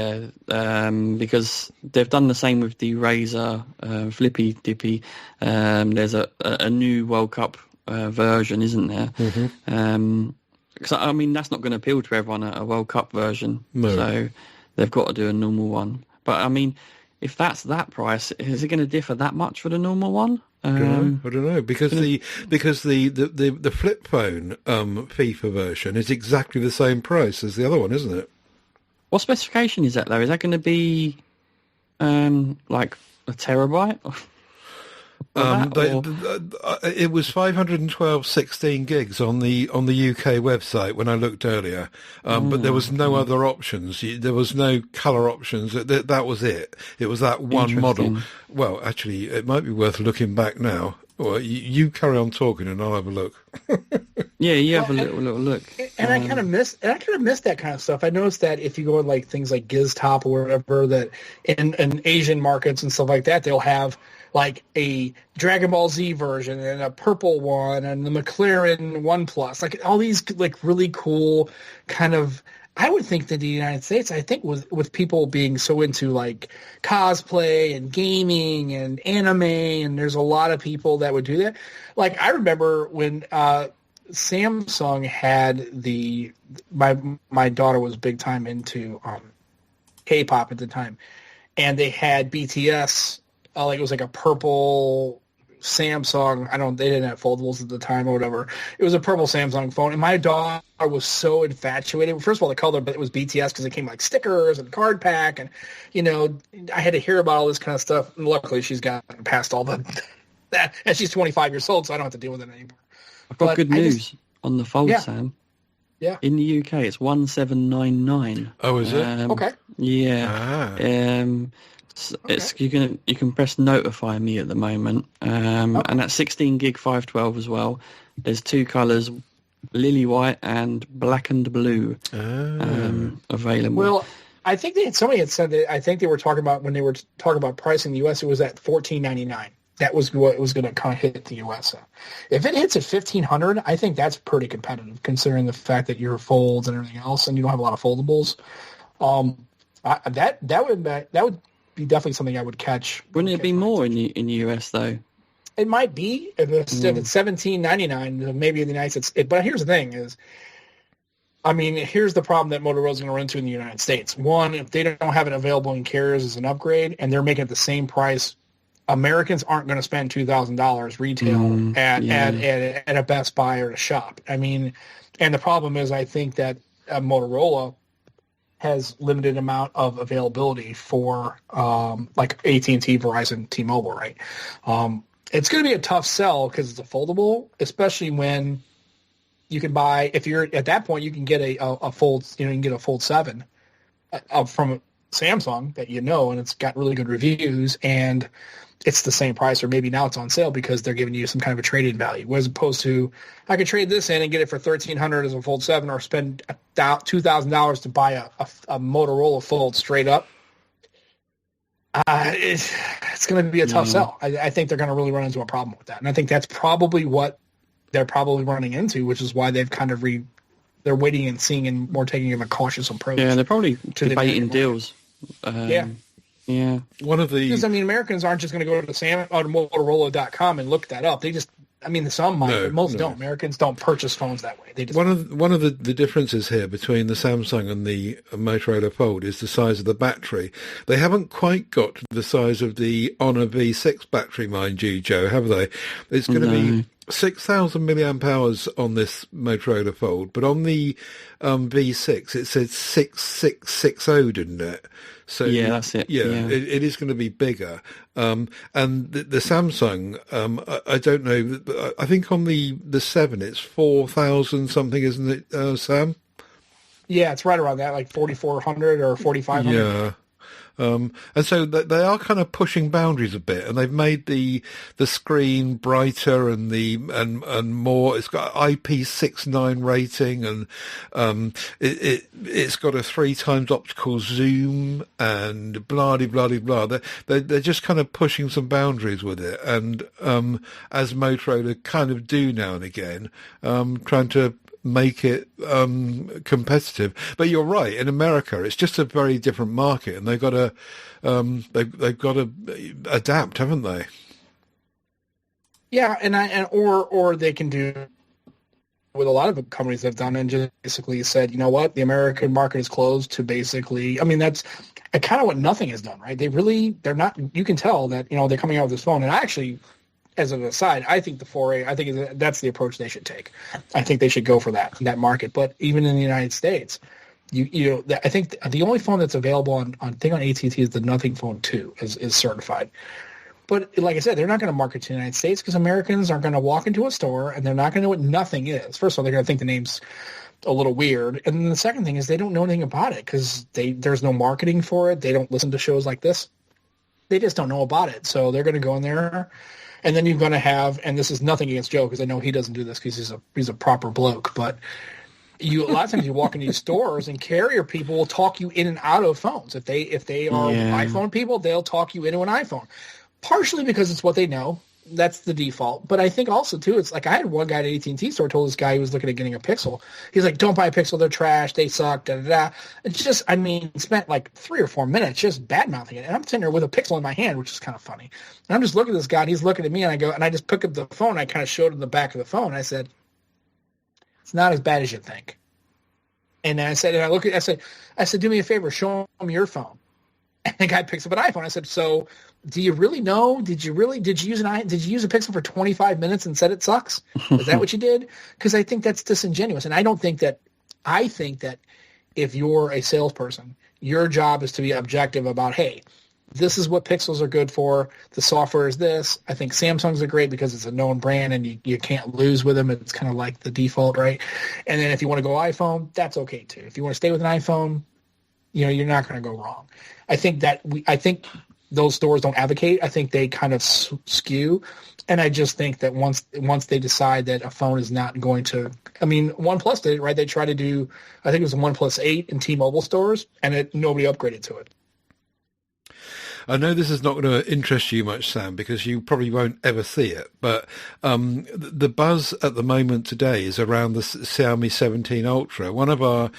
because they've done the same with the Razer Flippy Dippy. There's a new World Cup version, isn't there? Mm-hmm. Because I mean, that's not going to appeal to everyone, a World Cup version. No. So they've got to do a normal one. But I mean, if that's that price, is it going to differ that much for the normal one? I don't know because the flip phone FIFA version is exactly the same price as the other one, isn't it? What specification is that though? Is that going to be like a terabyte? It was 512 16 gigs on the UK website when I looked earlier, but there was no other options. There was no colour options. That was it. It was that one model. Well, actually, it might be worth looking back now. Well, you carry on talking and I'll have a look. Yeah, you have a little look. And I kind of miss that kind of stuff. I noticed that if you go on like things like GizTop or whatever, that in Asian markets and stuff like that, they'll have like a Dragon Ball Z version and a purple one and the McLaren One Plus, like all these like really cool kind of. I would think that the United States, I think with people being so into like cosplay and gaming and anime, and there's a lot of people that would do that. Like I remember when Samsung had my daughter was big time into K-pop at the time, and they had BTS. Like it was like a purple Samsung. They didn't have foldables at the time or whatever. It was a purple Samsung phone, and my daughter was so infatuated. First of all, the color, but it was BTS because it came like stickers and card pack, and I had to hear about all this kind of stuff. And luckily, she's gotten past all that, and she's 25 years old, so I don't have to deal with it anymore. I've got good news on the Fold, Sam. Yeah. In the UK, it's 1799. Oh, is it? Okay. Yeah. It's you can press notify me at the moment, and that's 16 gig 512 as well. There's two colours, lily white and black and blue, available. Well, I think somebody had said that. I think they were talking about when they were talking about pricing in the US. It was at $14.99. That was what it was going to kind of hit the US. If it hits at $1,500, I think that's pretty competitive considering the fact that your folds and everything else, and you don't have a lot of foldables. That would be definitely something I would catch. Wouldn't it be more in the US though? It might be if it's $17.99, maybe in the United States. But here's the thing: here's the problem that Motorola's going to run into in the United States. One, if they don't have it available in carriers as an upgrade, and they're making it the same price, Americans aren't going to spend $2,000 retail at a Best Buy or a shop. And the problem is, I think that Motorola has limited amount of availability for like AT&T, Verizon, T-Mobile, right? It's going to be a tough sell because it's a foldable, especially when you can buy, if you're at that point, you can get a Fold, you can get a Fold 7 from Samsung that and it's got really good reviews, and it's the same price, or maybe now it's on sale because they're giving you some kind of a trade-in value, as opposed to I could trade this in and get it for $1,300 as a Fold 7, or spend $2,000 to buy a Motorola Fold straight up. It's going to be a tough sell. I think they're going to really run into a problem with that, and I think that's probably what they're probably running into, which is why they've kind of they're waiting and seeing and more taking a cautious approach. Yeah, they're probably debating deals. Yeah. One of the... Because, Americans aren't just going to go to Motorola.com and look that up. They just... some might, but most don't. Americans don't purchase phones that way. They just one of the differences here between the Samsung and the Motorola Fold is the size of the battery. They haven't quite got to the size of the Honor V6 battery, mind you, Joe, have they? It's going to be 6,000 milliamp hours on this Motorola Fold, but on the V6 it said 6660, didn't it? So that's it. Yeah, it is going to be bigger. And the Samsung, I don't know. I think on the 7 it's 4,000 something, isn't it, Sam? Yeah, it's right around that, like 4,400 or 4,500. Yeah. And so they are kind of pushing boundaries a bit, and they've made the screen brighter and more. It's got IP69 rating, and it's got a 3 times optical zoom, and blah blah blah blah. They're just kind of pushing some boundaries with it, and as Motorola kind of do now and again, trying to make it competitive. But you're right. In America, it's just a very different market, and they've got to adapt, haven't they? Yeah, or they can do what a lot of companies have done and just basically said, you know what, the American market is closed to basically. I mean, that's kind of what Nothing has done, right? They're not. You can tell that they're coming out with this phone, and I actually, as an aside, I think the 4A, I think that's the approach they should take. I think they should go for that market. But even in the United States, I think the only phone that's available on AT&T is the Nothing Phone 2 is certified. But like I said, they're not going to market to the United States because Americans are going to walk into a store and they're not going to know what Nothing is. First of all, they're going to think the name's a little weird. And then the second thing is they don't know anything about it because there's no marketing for it. They don't listen to shows like this. They just don't know about it. So they're going to go in there. And then you're going to have, and this is nothing against Joe because I know he doesn't do this because he's a proper bloke, but a lot of times you walk into these stores and carrier people will talk you in and out of phones. If they are iPhone people, they'll talk you into an iPhone. Partially because it's what they know. That's the default. But I think also, too, it's like I had one guy at AT&T store told this guy he was looking at getting a Pixel. He's like, don't buy a Pixel. They're trash. They suck. Da-da-da. It's just, spent like 3 or 4 minutes just bad-mouthing it. And I'm sitting there with a Pixel in my hand, which is kind of funny. And I'm just looking at this guy, and he's looking at me, and I just pick up the phone. I kind of showed him the back of the phone. I said, it's not as bad as you think. And I said, do me a favor, show him your phone. And the guy picks up an iPhone. I said, so do you really know? Did you use a Pixel for 25 minutes and said it sucks? Is that what you did? Because I think that's disingenuous. And I think that if you're a salesperson, your job is to be objective about, hey, this is what Pixels are good for. The software is this. I think Samsungs are great because it's a known brand and you can't lose with them. It's kind of like the default, right? And then if you want to go iPhone, that's okay too. If you want to stay with an iPhone, you're not going to go wrong. I think those stores don't advocate. I think they kind of skew, and I just think that once they decide that a phone is not going to, OnePlus did it, right? They tried to do, I think it was a OnePlus 8 in T-Mobile stores, and nobody upgraded to it. I know this is not going to interest you much, Sam, because you probably won't ever see it. But the buzz at the moment today is around the Xiaomi 17 Ultra. One of our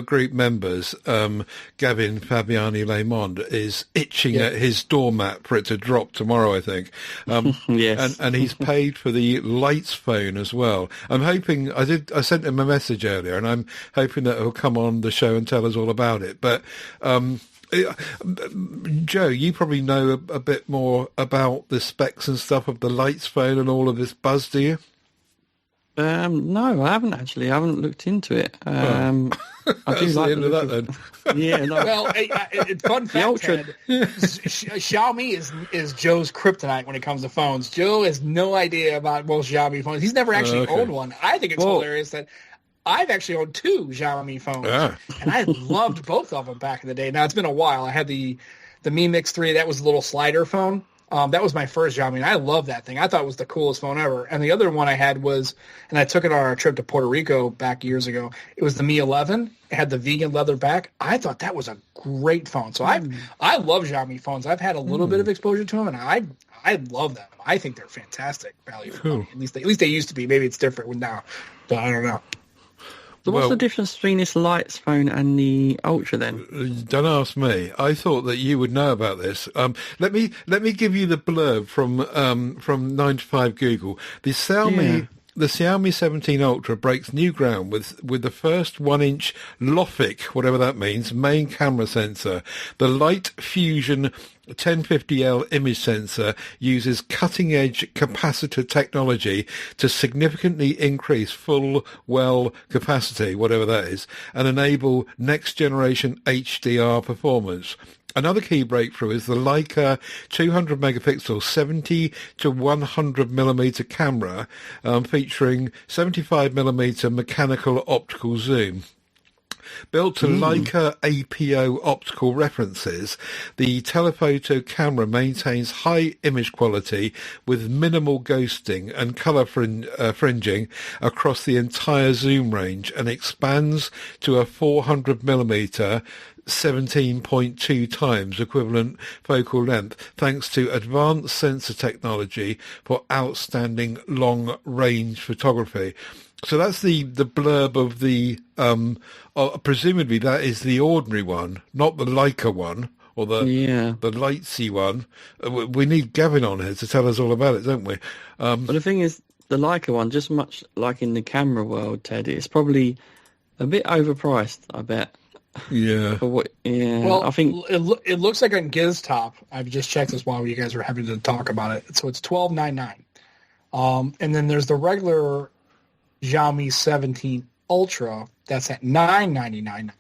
group members, Gavin Fabiani-Lemond, is itching at his doormat for it to drop tomorrow, I think. Yes. And he's paid for the Lights phone as well. I'm hoping, I sent him a message earlier, and I'm hoping that he'll come on the show and tell us all about it. But Joe, you probably know a bit more about the specs and stuff of the Lights phone and all of this buzz, do you? No, I haven't actually. I haven't looked into it. I do like the end of that then. Yeah, no. Well, fun fact, Ted, Xiaomi is Joe's kryptonite when it comes to phones. Joe has no idea about most Xiaomi phones. He's never actually owned one. I think it's hilarious that I've actually owned 2 Xiaomi phones, and I loved both of them back in the day. Now, it's been a while. I had the Mi Mix 3. That was a little slider phone. That was my first Xiaomi, and I love that thing. I thought it was the coolest phone ever. And the other one I had was, and I took it on our trip to Puerto Rico back years ago, it was the Mi 11. It had the vegan leather back. I thought that was a great phone. So I love Xiaomi phones. I've had a little bit of exposure to them, and I love them. I think they're fantastic value for money. At least they used to be. Maybe it's different now, but I don't know. So what's the difference between this Lights phone and the Ultra then? Don't ask me. I thought that you would know about this. Let me give you the blurb from 9 to 5 Google. The Xiaomi 17 Ultra breaks new ground with the first 1-inch Lofic, whatever that means, main camera sensor. The Light Fusion 1050L image sensor uses cutting-edge capacitor technology to significantly increase full well capacity, whatever that is, and enable next-generation HDR performance. Another key breakthrough is the Leica 200 megapixel 70 to 100 millimeter camera featuring 75 millimeter mechanical optical zoom. Built to Leica APO optical references, the telephoto camera maintains high image quality with minimal ghosting and color fringing across the entire zoom range and expands to a 400 millimeter 17.2 times equivalent focal length, thanks to advanced sensor technology for outstanding long-range photography. So that's the blurb of the, presumably that is the ordinary one, not the Leica one, or the Lightsy one. We need Gavin on here to tell us all about it, don't we? But the thing is, the Leica one, just much like in the camera world, Ted, it's probably a bit overpriced, I bet. Yeah. For what? Yeah. Well, I think it looks like on GizTop. I've just checked this while you guys were having to talk about it. So it's $12.99. And then there's the regular Xiaomi 17 Ultra. That's at $9.99.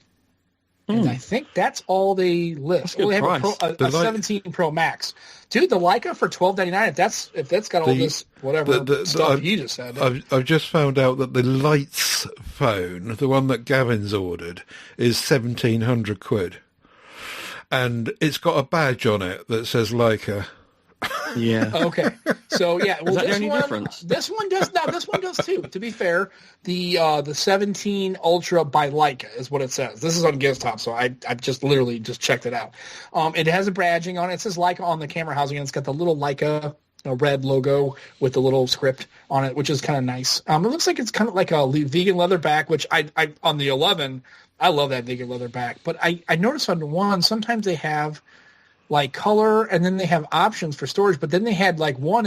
And I think that's all they list. That's a good They have price. a 17 Pro Max. Dude, the Leica for $12.99. If that's got all this whatever stuff you just said. I've just found out that the Lights phone, the one that Gavin's ordered, is £1,700, and it's got a badge on it that says Leica. Yeah. Okay. So yeah, well, Is that the only difference? This one does. No, this one does too. To be fair, the 17 Ultra by Leica is what it says. This is on GizTop, so I just literally just checked it out. It has a badging on it. It says Leica on the camera housing, and it's got the little Leica red logo with the little script on it, which is kind of nice. It looks like it's kind of like a vegan leather back, which I on the 11, I love that vegan leather back. But I noticed on the one, sometimes they have like color, and then they have options for storage. But then they had like one,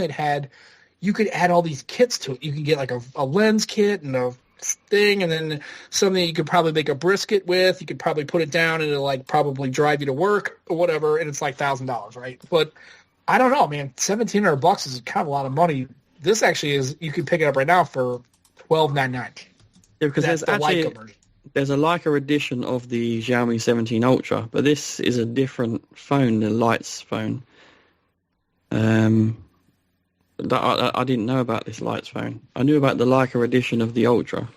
you could add all these kits to it. You could get like a lens kit and a thing, and then something you could probably make a brisket with. You could probably put it down and it'll like probably drive you to work or whatever, and it's like $1,000, right? But I don't know, man. $1,700 is kind of a lot of money. This actually is, you can pick it up right now for $12.99. Yeah, because That's there's actually Leica version. there's a Leica edition of the Xiaomi 17 Ultra, but this is a different phone, the Lights phone. I didn't know about this Lights phone. I knew about the Leica edition of the Ultra,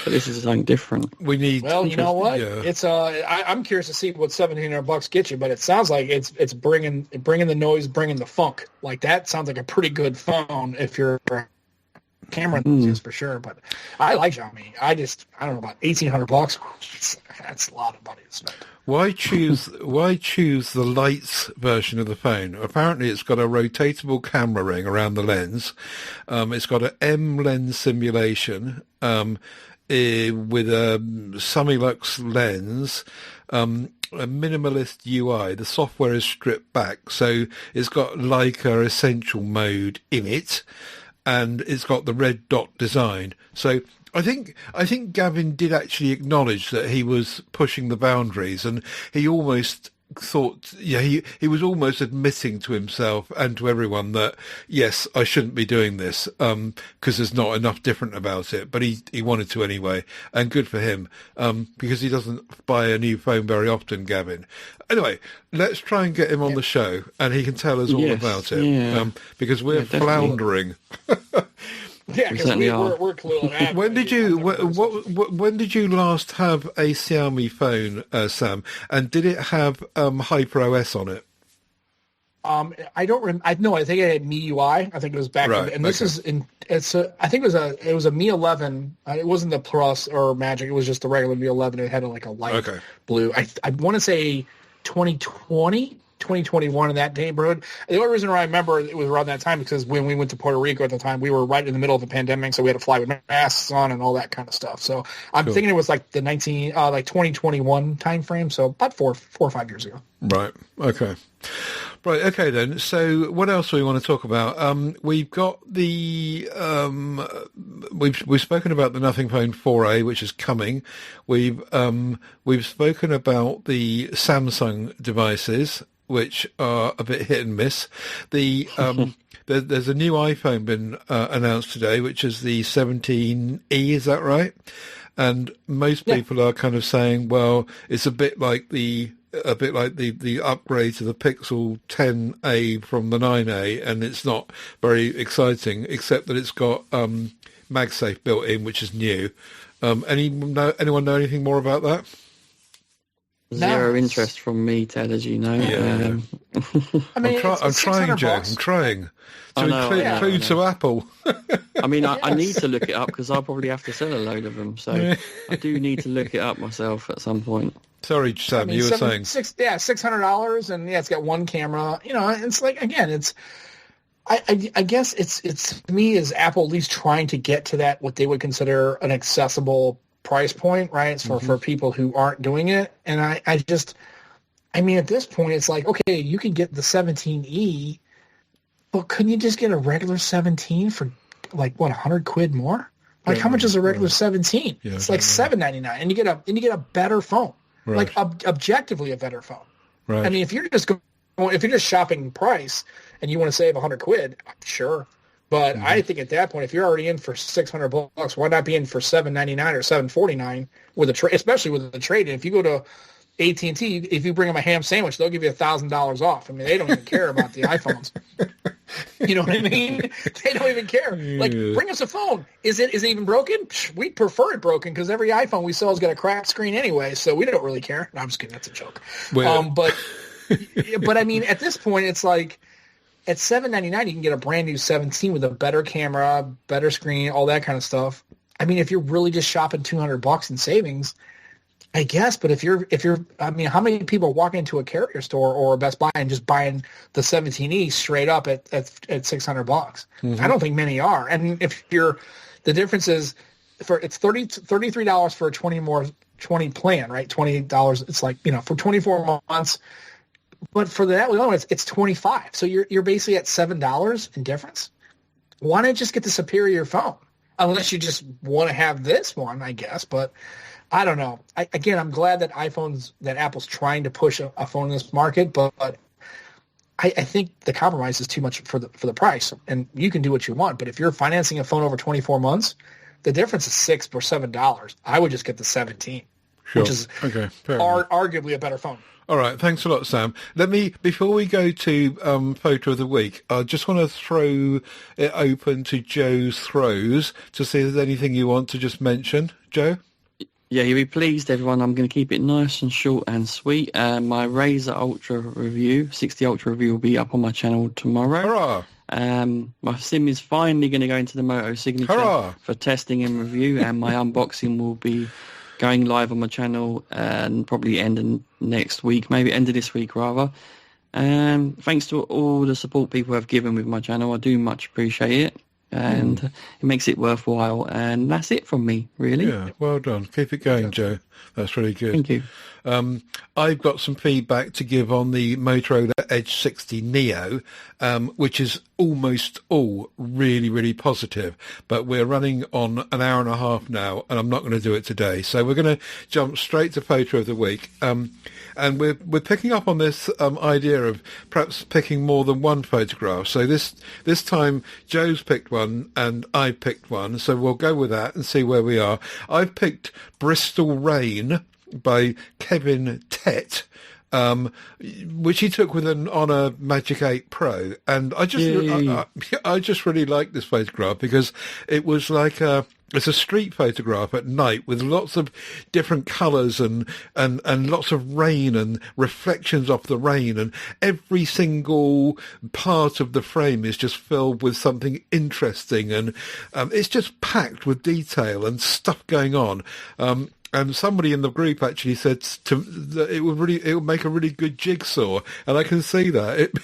but this is something different. We need. Well, you know what? Yeah. It's I'm curious to see what $1,700 gets you, but it sounds like it's bringing the noise, bringing the funk. Like that sounds like a pretty good phone if you're a camera enthusiast for sure. But I like Xiaomi. I don't know, about $1,800. That's a lot of money to spend. Why choose the Lights version of the phone? Apparently it's got a rotatable camera ring around the lens. It's got an M lens simulation with a Summilux lens, a minimalist UI. The software is stripped back, so it's got Leica Essential mode in it, and it's got the red dot design. So I think Gavin did actually acknowledge that he was pushing the boundaries, and he almost thought, he was almost admitting to himself and to everyone that, yes, I shouldn't be doing this because there's not enough different about it, but he wanted to anyway, and good for him, because he doesn't buy a new phone very often, Gavin. Anyway, let's try and get him on the show, and he can tell us all about it, because we're floundering. Yeah, because we're clueless. When did you last have a Xiaomi phone, Sam? And did it have HyperOS on it? I don't remember. I think it had MIUI. I think it was back then. And this is in. I think it was a Mi 11. It wasn't the Plus or Magic. It was just the regular Mi 11. It had a light blue. I want to say 2020. 2021 in that neighborhood. The only reason I remember it was around that time because when we went to Puerto Rico at the time, we were right in the middle of a pandemic, so we had to fly with masks on and all that kind of stuff. So I'm thinking it was like the 2021 time frame, so about 4 or 5 years ago. Right. Okay. Right. Okay then. So what else do we want to talk about? We've got the we've spoken about the Nothing Phone 4A, which is coming. We've spoken about the Samsung devices, which are a bit hit and miss. The there's a new iPhone been announced today, which is the 17E. Is that right? And most people are kind of saying, well, it's a bit like the upgrade to the Pixel 10A from the 9A, and it's not very exciting, except that it's got MagSafe built in, which is new. Anyone know anything more about that? Zero interest from me, Ted, as you know. Yeah. I mean, I'm trying, Joe. $600. I'm trying to I include to Apple. I mean, I need to look it up because I'll probably have to sell a load of them. So I do need to look it up myself at some point. Sorry, Sam, you were saying. $600, and it's got one camera. It's like, again, it's. I guess it's to me, is Apple at least trying to get to that what they would consider an accessible price point, right? It's for people who aren't doing it. And I mean, at this point, it's like, okay, you can get the 17E, but couldn't you just get a regular 17 for like what, £100 more? Like, how much is a regular 17? Yeah, it's like $7.99, and you get a better phone, right. like objectively a better phone. Right. I mean, if you're just shopping price and you want to save £100, sure. But I think at that point, if you're already in for $600, why not be in for $7.99 or $7.49 with a trade, especially with a trade? If you go to AT&T, if you bring them a ham sandwich, they'll give you $1,000 off. I mean, they don't even care about the iPhones. You know what I mean? They don't even care. Like, bring us a phone. Is it even broken? We prefer it broken because every iPhone we sell has got a cracked screen anyway, so we don't really care. No, I'm just kidding. That's a joke. But I mean, at this point, it's like, at $7.99, you can get a brand new 17 with a better camera, better screen, all that kind of stuff. I mean, if you're really just shopping $200 in savings, I guess. But if you're, I mean, how many people walk into a Carrier store or a Best Buy and just buying the 17E straight up at $600? I don't think many are. And if the difference is it's $33 for a 20 plan, right? $20. It's like, for 24 months. But for that one, it's $25. So you're basically at $7 in difference. Why not just get the superior phone? Unless you just want to have this one, I guess. But I don't know. I'm glad that Apple's trying to push a phone in this market. But I think the compromise is too much for the price. And you can do what you want. But if you're financing a phone over 24 months, the difference is $6 or $7. I would just get the 17, which is arguably a better phone. All right, thanks a lot, Sam. Before we go to Photo of the Week, I just want to throw it open to Joe's throws to see if there's anything you want to just mention. Joe? Yeah, you'll be pleased, everyone. I'm going to keep it nice and short and sweet. My Razer Ultra review, 60 Ultra review, will be up on my channel tomorrow. Hurrah! My SIM is finally going to go into the Moto Signature for testing and review, and my unboxing will be going live on my channel and probably end of next week, maybe end of this week rather. Thanks to all the support people have given with my channel. I do much appreciate it, and it makes it worthwhile. And that's it from me, really. Yeah, well done. Keep it going, Joe. That's really good. Thank you. I've got some feedback to give on the Motorola Edge 60 Neo, which is almost all really, really positive. But we're running on an hour and a half now, and I'm not going to do it today. So we're going to jump straight to Photo of the Week. And we're picking up on this idea of perhaps picking more than one photograph. So this time Joe's picked one and I picked one. So we'll go with that and see where we are. I've picked Bristol Rain by Kevin Tett, which he took with an Honor Magic 8 Pro, and I just really like this photograph because it was like it's a street photograph at night with lots of different colours and lots of rain and reflections off the rain, and every single part of the frame is just filled with something interesting, and it's just packed with detail and stuff going on. And somebody in the group actually said that it would make a really good jigsaw, and I can see that it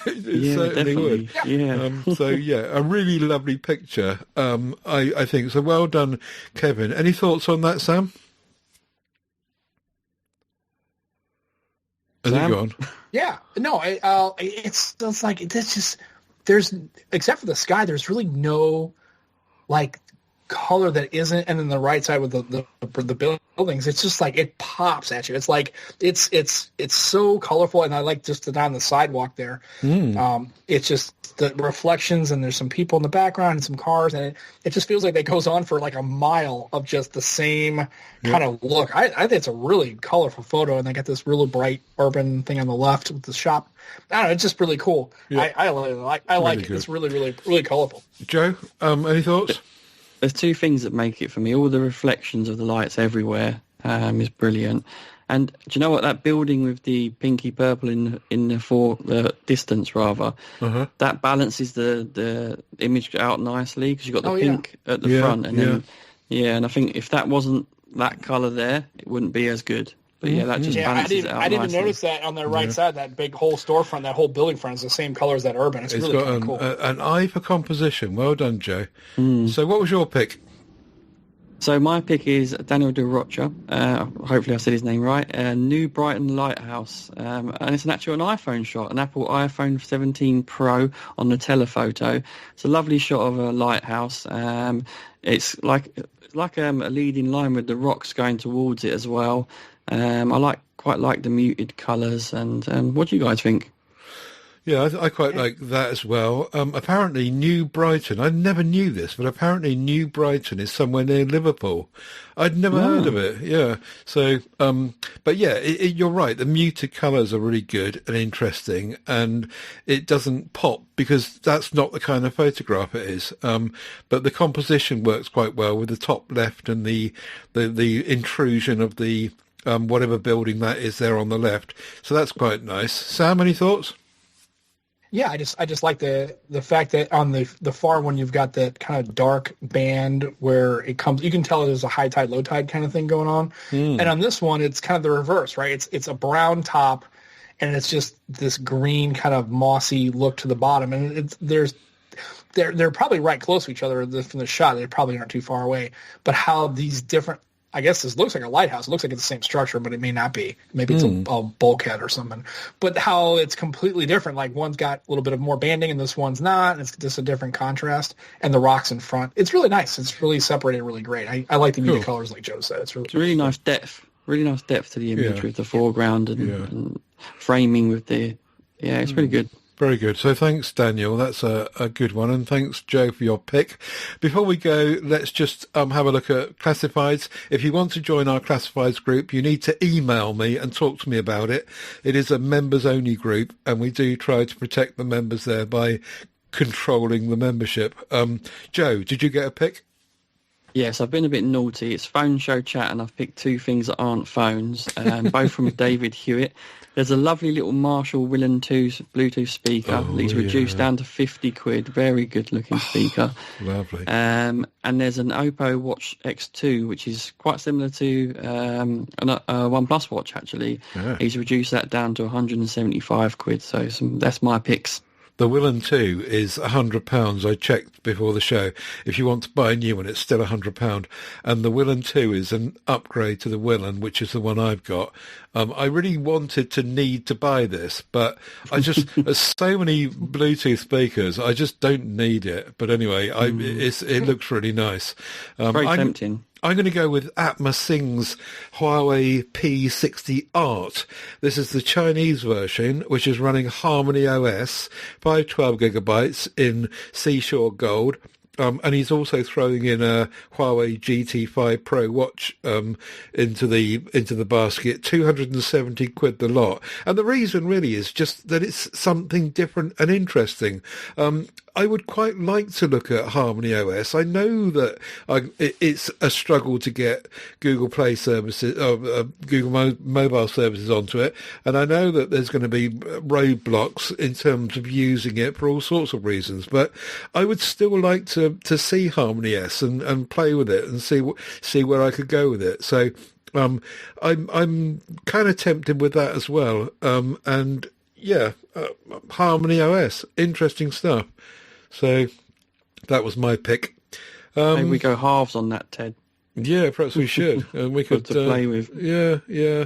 certainly would. Yeah. A really lovely picture. I think so. Well done, Kevin. Any thoughts on that, Sam? Has it gone? Yeah. No. It's like there's except for the sky. There's really no like color that isn't, and then the right side with the buildings, it's just like it pops at you. It's like it's so colorful, and I like just down the sidewalk there. It's just the reflections, and there's some people in the background and some cars, and it just feels like that goes on for like a mile of just the same kind of look. I think it's a really colorful photo, and they got this really bright urban thing on the left with the shop. I don't know, it's just really cool. I like it. It's really, really, really colorful. Joe, any thoughts? There's two things that make it for me. All the reflections of the lights everywhere is brilliant. And do you know what? That building with the pinky purple in the distance, rather, that balances the image out nicely because you've got the pink at the front. And then, and I think if that wasn't that colour there, it wouldn't be as good. But that just balances it out I didn't nicely. notice that on the right side, that big whole storefront, that whole building front is the same color as that urban. It's really got cool. An eye for composition. Well done, Joe. So what was your pick? So my pick is Daniel de Rocha. Hopefully I said his name right. New Brighton Lighthouse. And it's an iPhone shot, an Apple iPhone 17 Pro on the Telephoto. It's a lovely shot of a lighthouse. It's like a leading line with the rocks going towards it as well. I quite like the muted colours. And what do you guys think? Yeah, I quite like that as well. Apparently, New Brighton, I never knew this, but apparently New Brighton is somewhere near Liverpool. I'd never heard of it, yeah. So, but yeah, you're right. The muted colours are really good and interesting, and it doesn't pop because that's not the kind of photograph it is. But the composition works quite well with the top left and the intrusion of the whatever building that is there on the left. So that's quite nice. Sam, any thoughts? Yeah, I just like the fact that on the far one you've got that kind of dark band where it comes. You can tell there's a high tide, low tide kind of thing going on. And on this one, it's kind of the reverse, right? It's a brown top, and it's just this green kind of mossy look to the bottom. And they're probably right close to each other from the shot. They probably aren't too far away. But how these different. I guess this looks like a lighthouse. It looks like it's the same structure, but it may not be. Maybe it's a bulkhead or something. But how it's completely different. Like one's got a little bit of more banding and this one's not. And it's just a different contrast. And the rocks in front. It's really nice. It's really separated really great. I like the muted colors like Joe said. It's really nice depth. Really nice depth to the image with the foreground and framing with the... Yeah, it's really good. Very good. So thanks, Daniel. That's a good one. And thanks, Joe, for your pick. Before we go, let's just have a look at classifieds. If you want to join our classifieds group, you need to email me and talk to me about it. It is a members-only group, and we do try to protect the members there by controlling the membership. Joe, did you get a pick? Yes, I've been a bit naughty. It's phone show chat, and I've picked two things that aren't phones, both from David Hewitt. There's a lovely little Marshall Willen 2 Bluetooth speaker. It's reduced down to 50 quid. Very good-looking speaker. Lovely. And there's an Oppo Watch X2, which is quite similar to a OnePlus watch, actually. Yeah. He's reduced that down to 175 quid. So that's my picks. The Willen 2 is £100. I checked before the show. If you want to buy a new one, it's still £100. And the Willen 2 is an upgrade to the Willen, which is the one I've got. I really wanted to need to buy this, but there's so many Bluetooth speakers, I just don't need it. But anyway, it looks really nice. Very tempting. I'm going to go with Atma Singh's Huawei P60 Art. This is the Chinese version, which is running Harmony OS, 512 gigabytes in Seashore Gold. And he's also throwing in a Huawei GT5 Pro watch into the basket, 270 quid the lot. And the reason really is just that it's something different and interesting. I would quite like to look at Harmony OS. I know that it's a struggle to get Google Play services, Google mobile services onto it, and I know that there's going to be roadblocks in terms of using it for all sorts of reasons. But I would still like to see Harmony S and play with it and see where I could go with it. So I'm kind of tempted with that as well. And yeah, Harmony OS, interesting stuff. So that was my pick. Maybe we go halves on that, Ted. Yeah, perhaps we should. We could to play with. Yeah.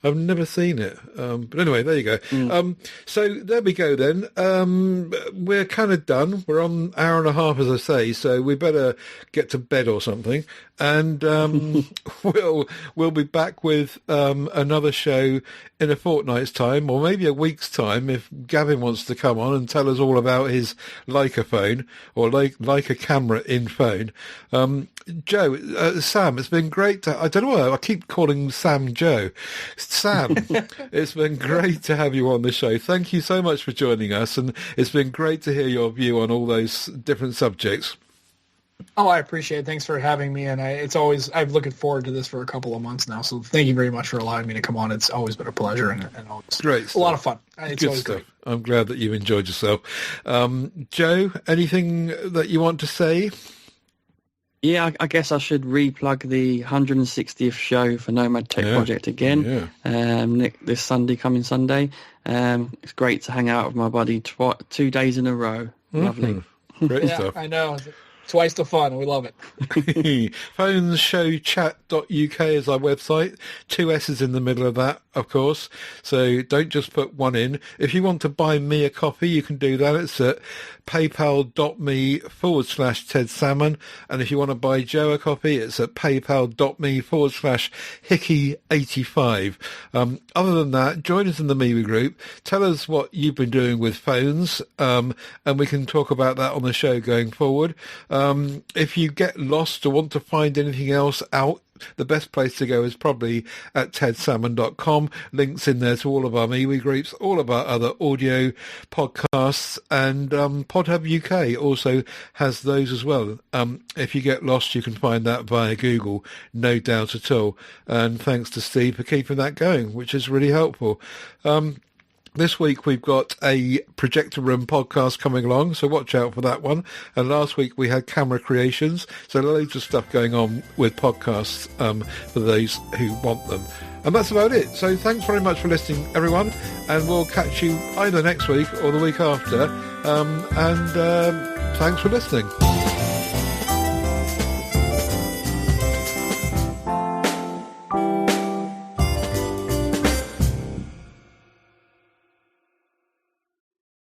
I've never seen it. But anyway, there you go. So there we go then. We're kind of done. We're on an hour and a half, as I say, so we better get to bed or something. And we'll be back with another show in a fortnight's time, or maybe a week's time, if Gavin wants to come on and tell us all about his Leica phone, or Leica camera in phone. Joe, Sam, it's been great I don't know why I keep calling Sam Joe. Sam, it's been great to have you on the show. Thank you so much for joining us, and it's been great to hear your view on all those different subjects. Oh, I appreciate it. Thanks for having me. And I've looking forward to this for a couple of months now. So thank you very much for allowing me to come on. It's always been a pleasure and always Great stuff. A lot of fun. It's Good always stuff. great. I'm glad that you enjoyed yourself. Joe, anything that you want to say? Yeah, I guess I should re-plug the 160th show for Nomad Tech Project again. This coming Sunday. It's great to hang out with my buddy 2 days in a row. Lovely. Great stuff. I know. Twice the fun. We love it. Phoneschowchat.uk is our website. 2 S's in the middle of that, of course. So don't just put one in. If you want to buy me a copy, you can do that. It's at paypal.me/Ted Salmon. And if you want to buy Joe a copy, it's at paypal.me/Hickey85. Other than that, join us in the MeWe group. Tell us what you've been doing with phones, and we can talk about that on the show going forward. If you get lost or want to find anything else out, the best place to go is probably at tedsalmon.com. Links in there to all of our MeWe groups, all of our other audio podcasts, and PodHub UK also has those as well. If you get lost, you can find that via Google, no doubt at all. And thanks to Steve for keeping that going, which is really helpful. This week we've got a Projector Room podcast coming along, so watch out for that one. And last week we had Camera Creations, so loads of stuff going on with podcasts for those who want them. And that's about it. So thanks very much for listening, everyone, and we'll catch you either next week or the week after. And thanks for listening.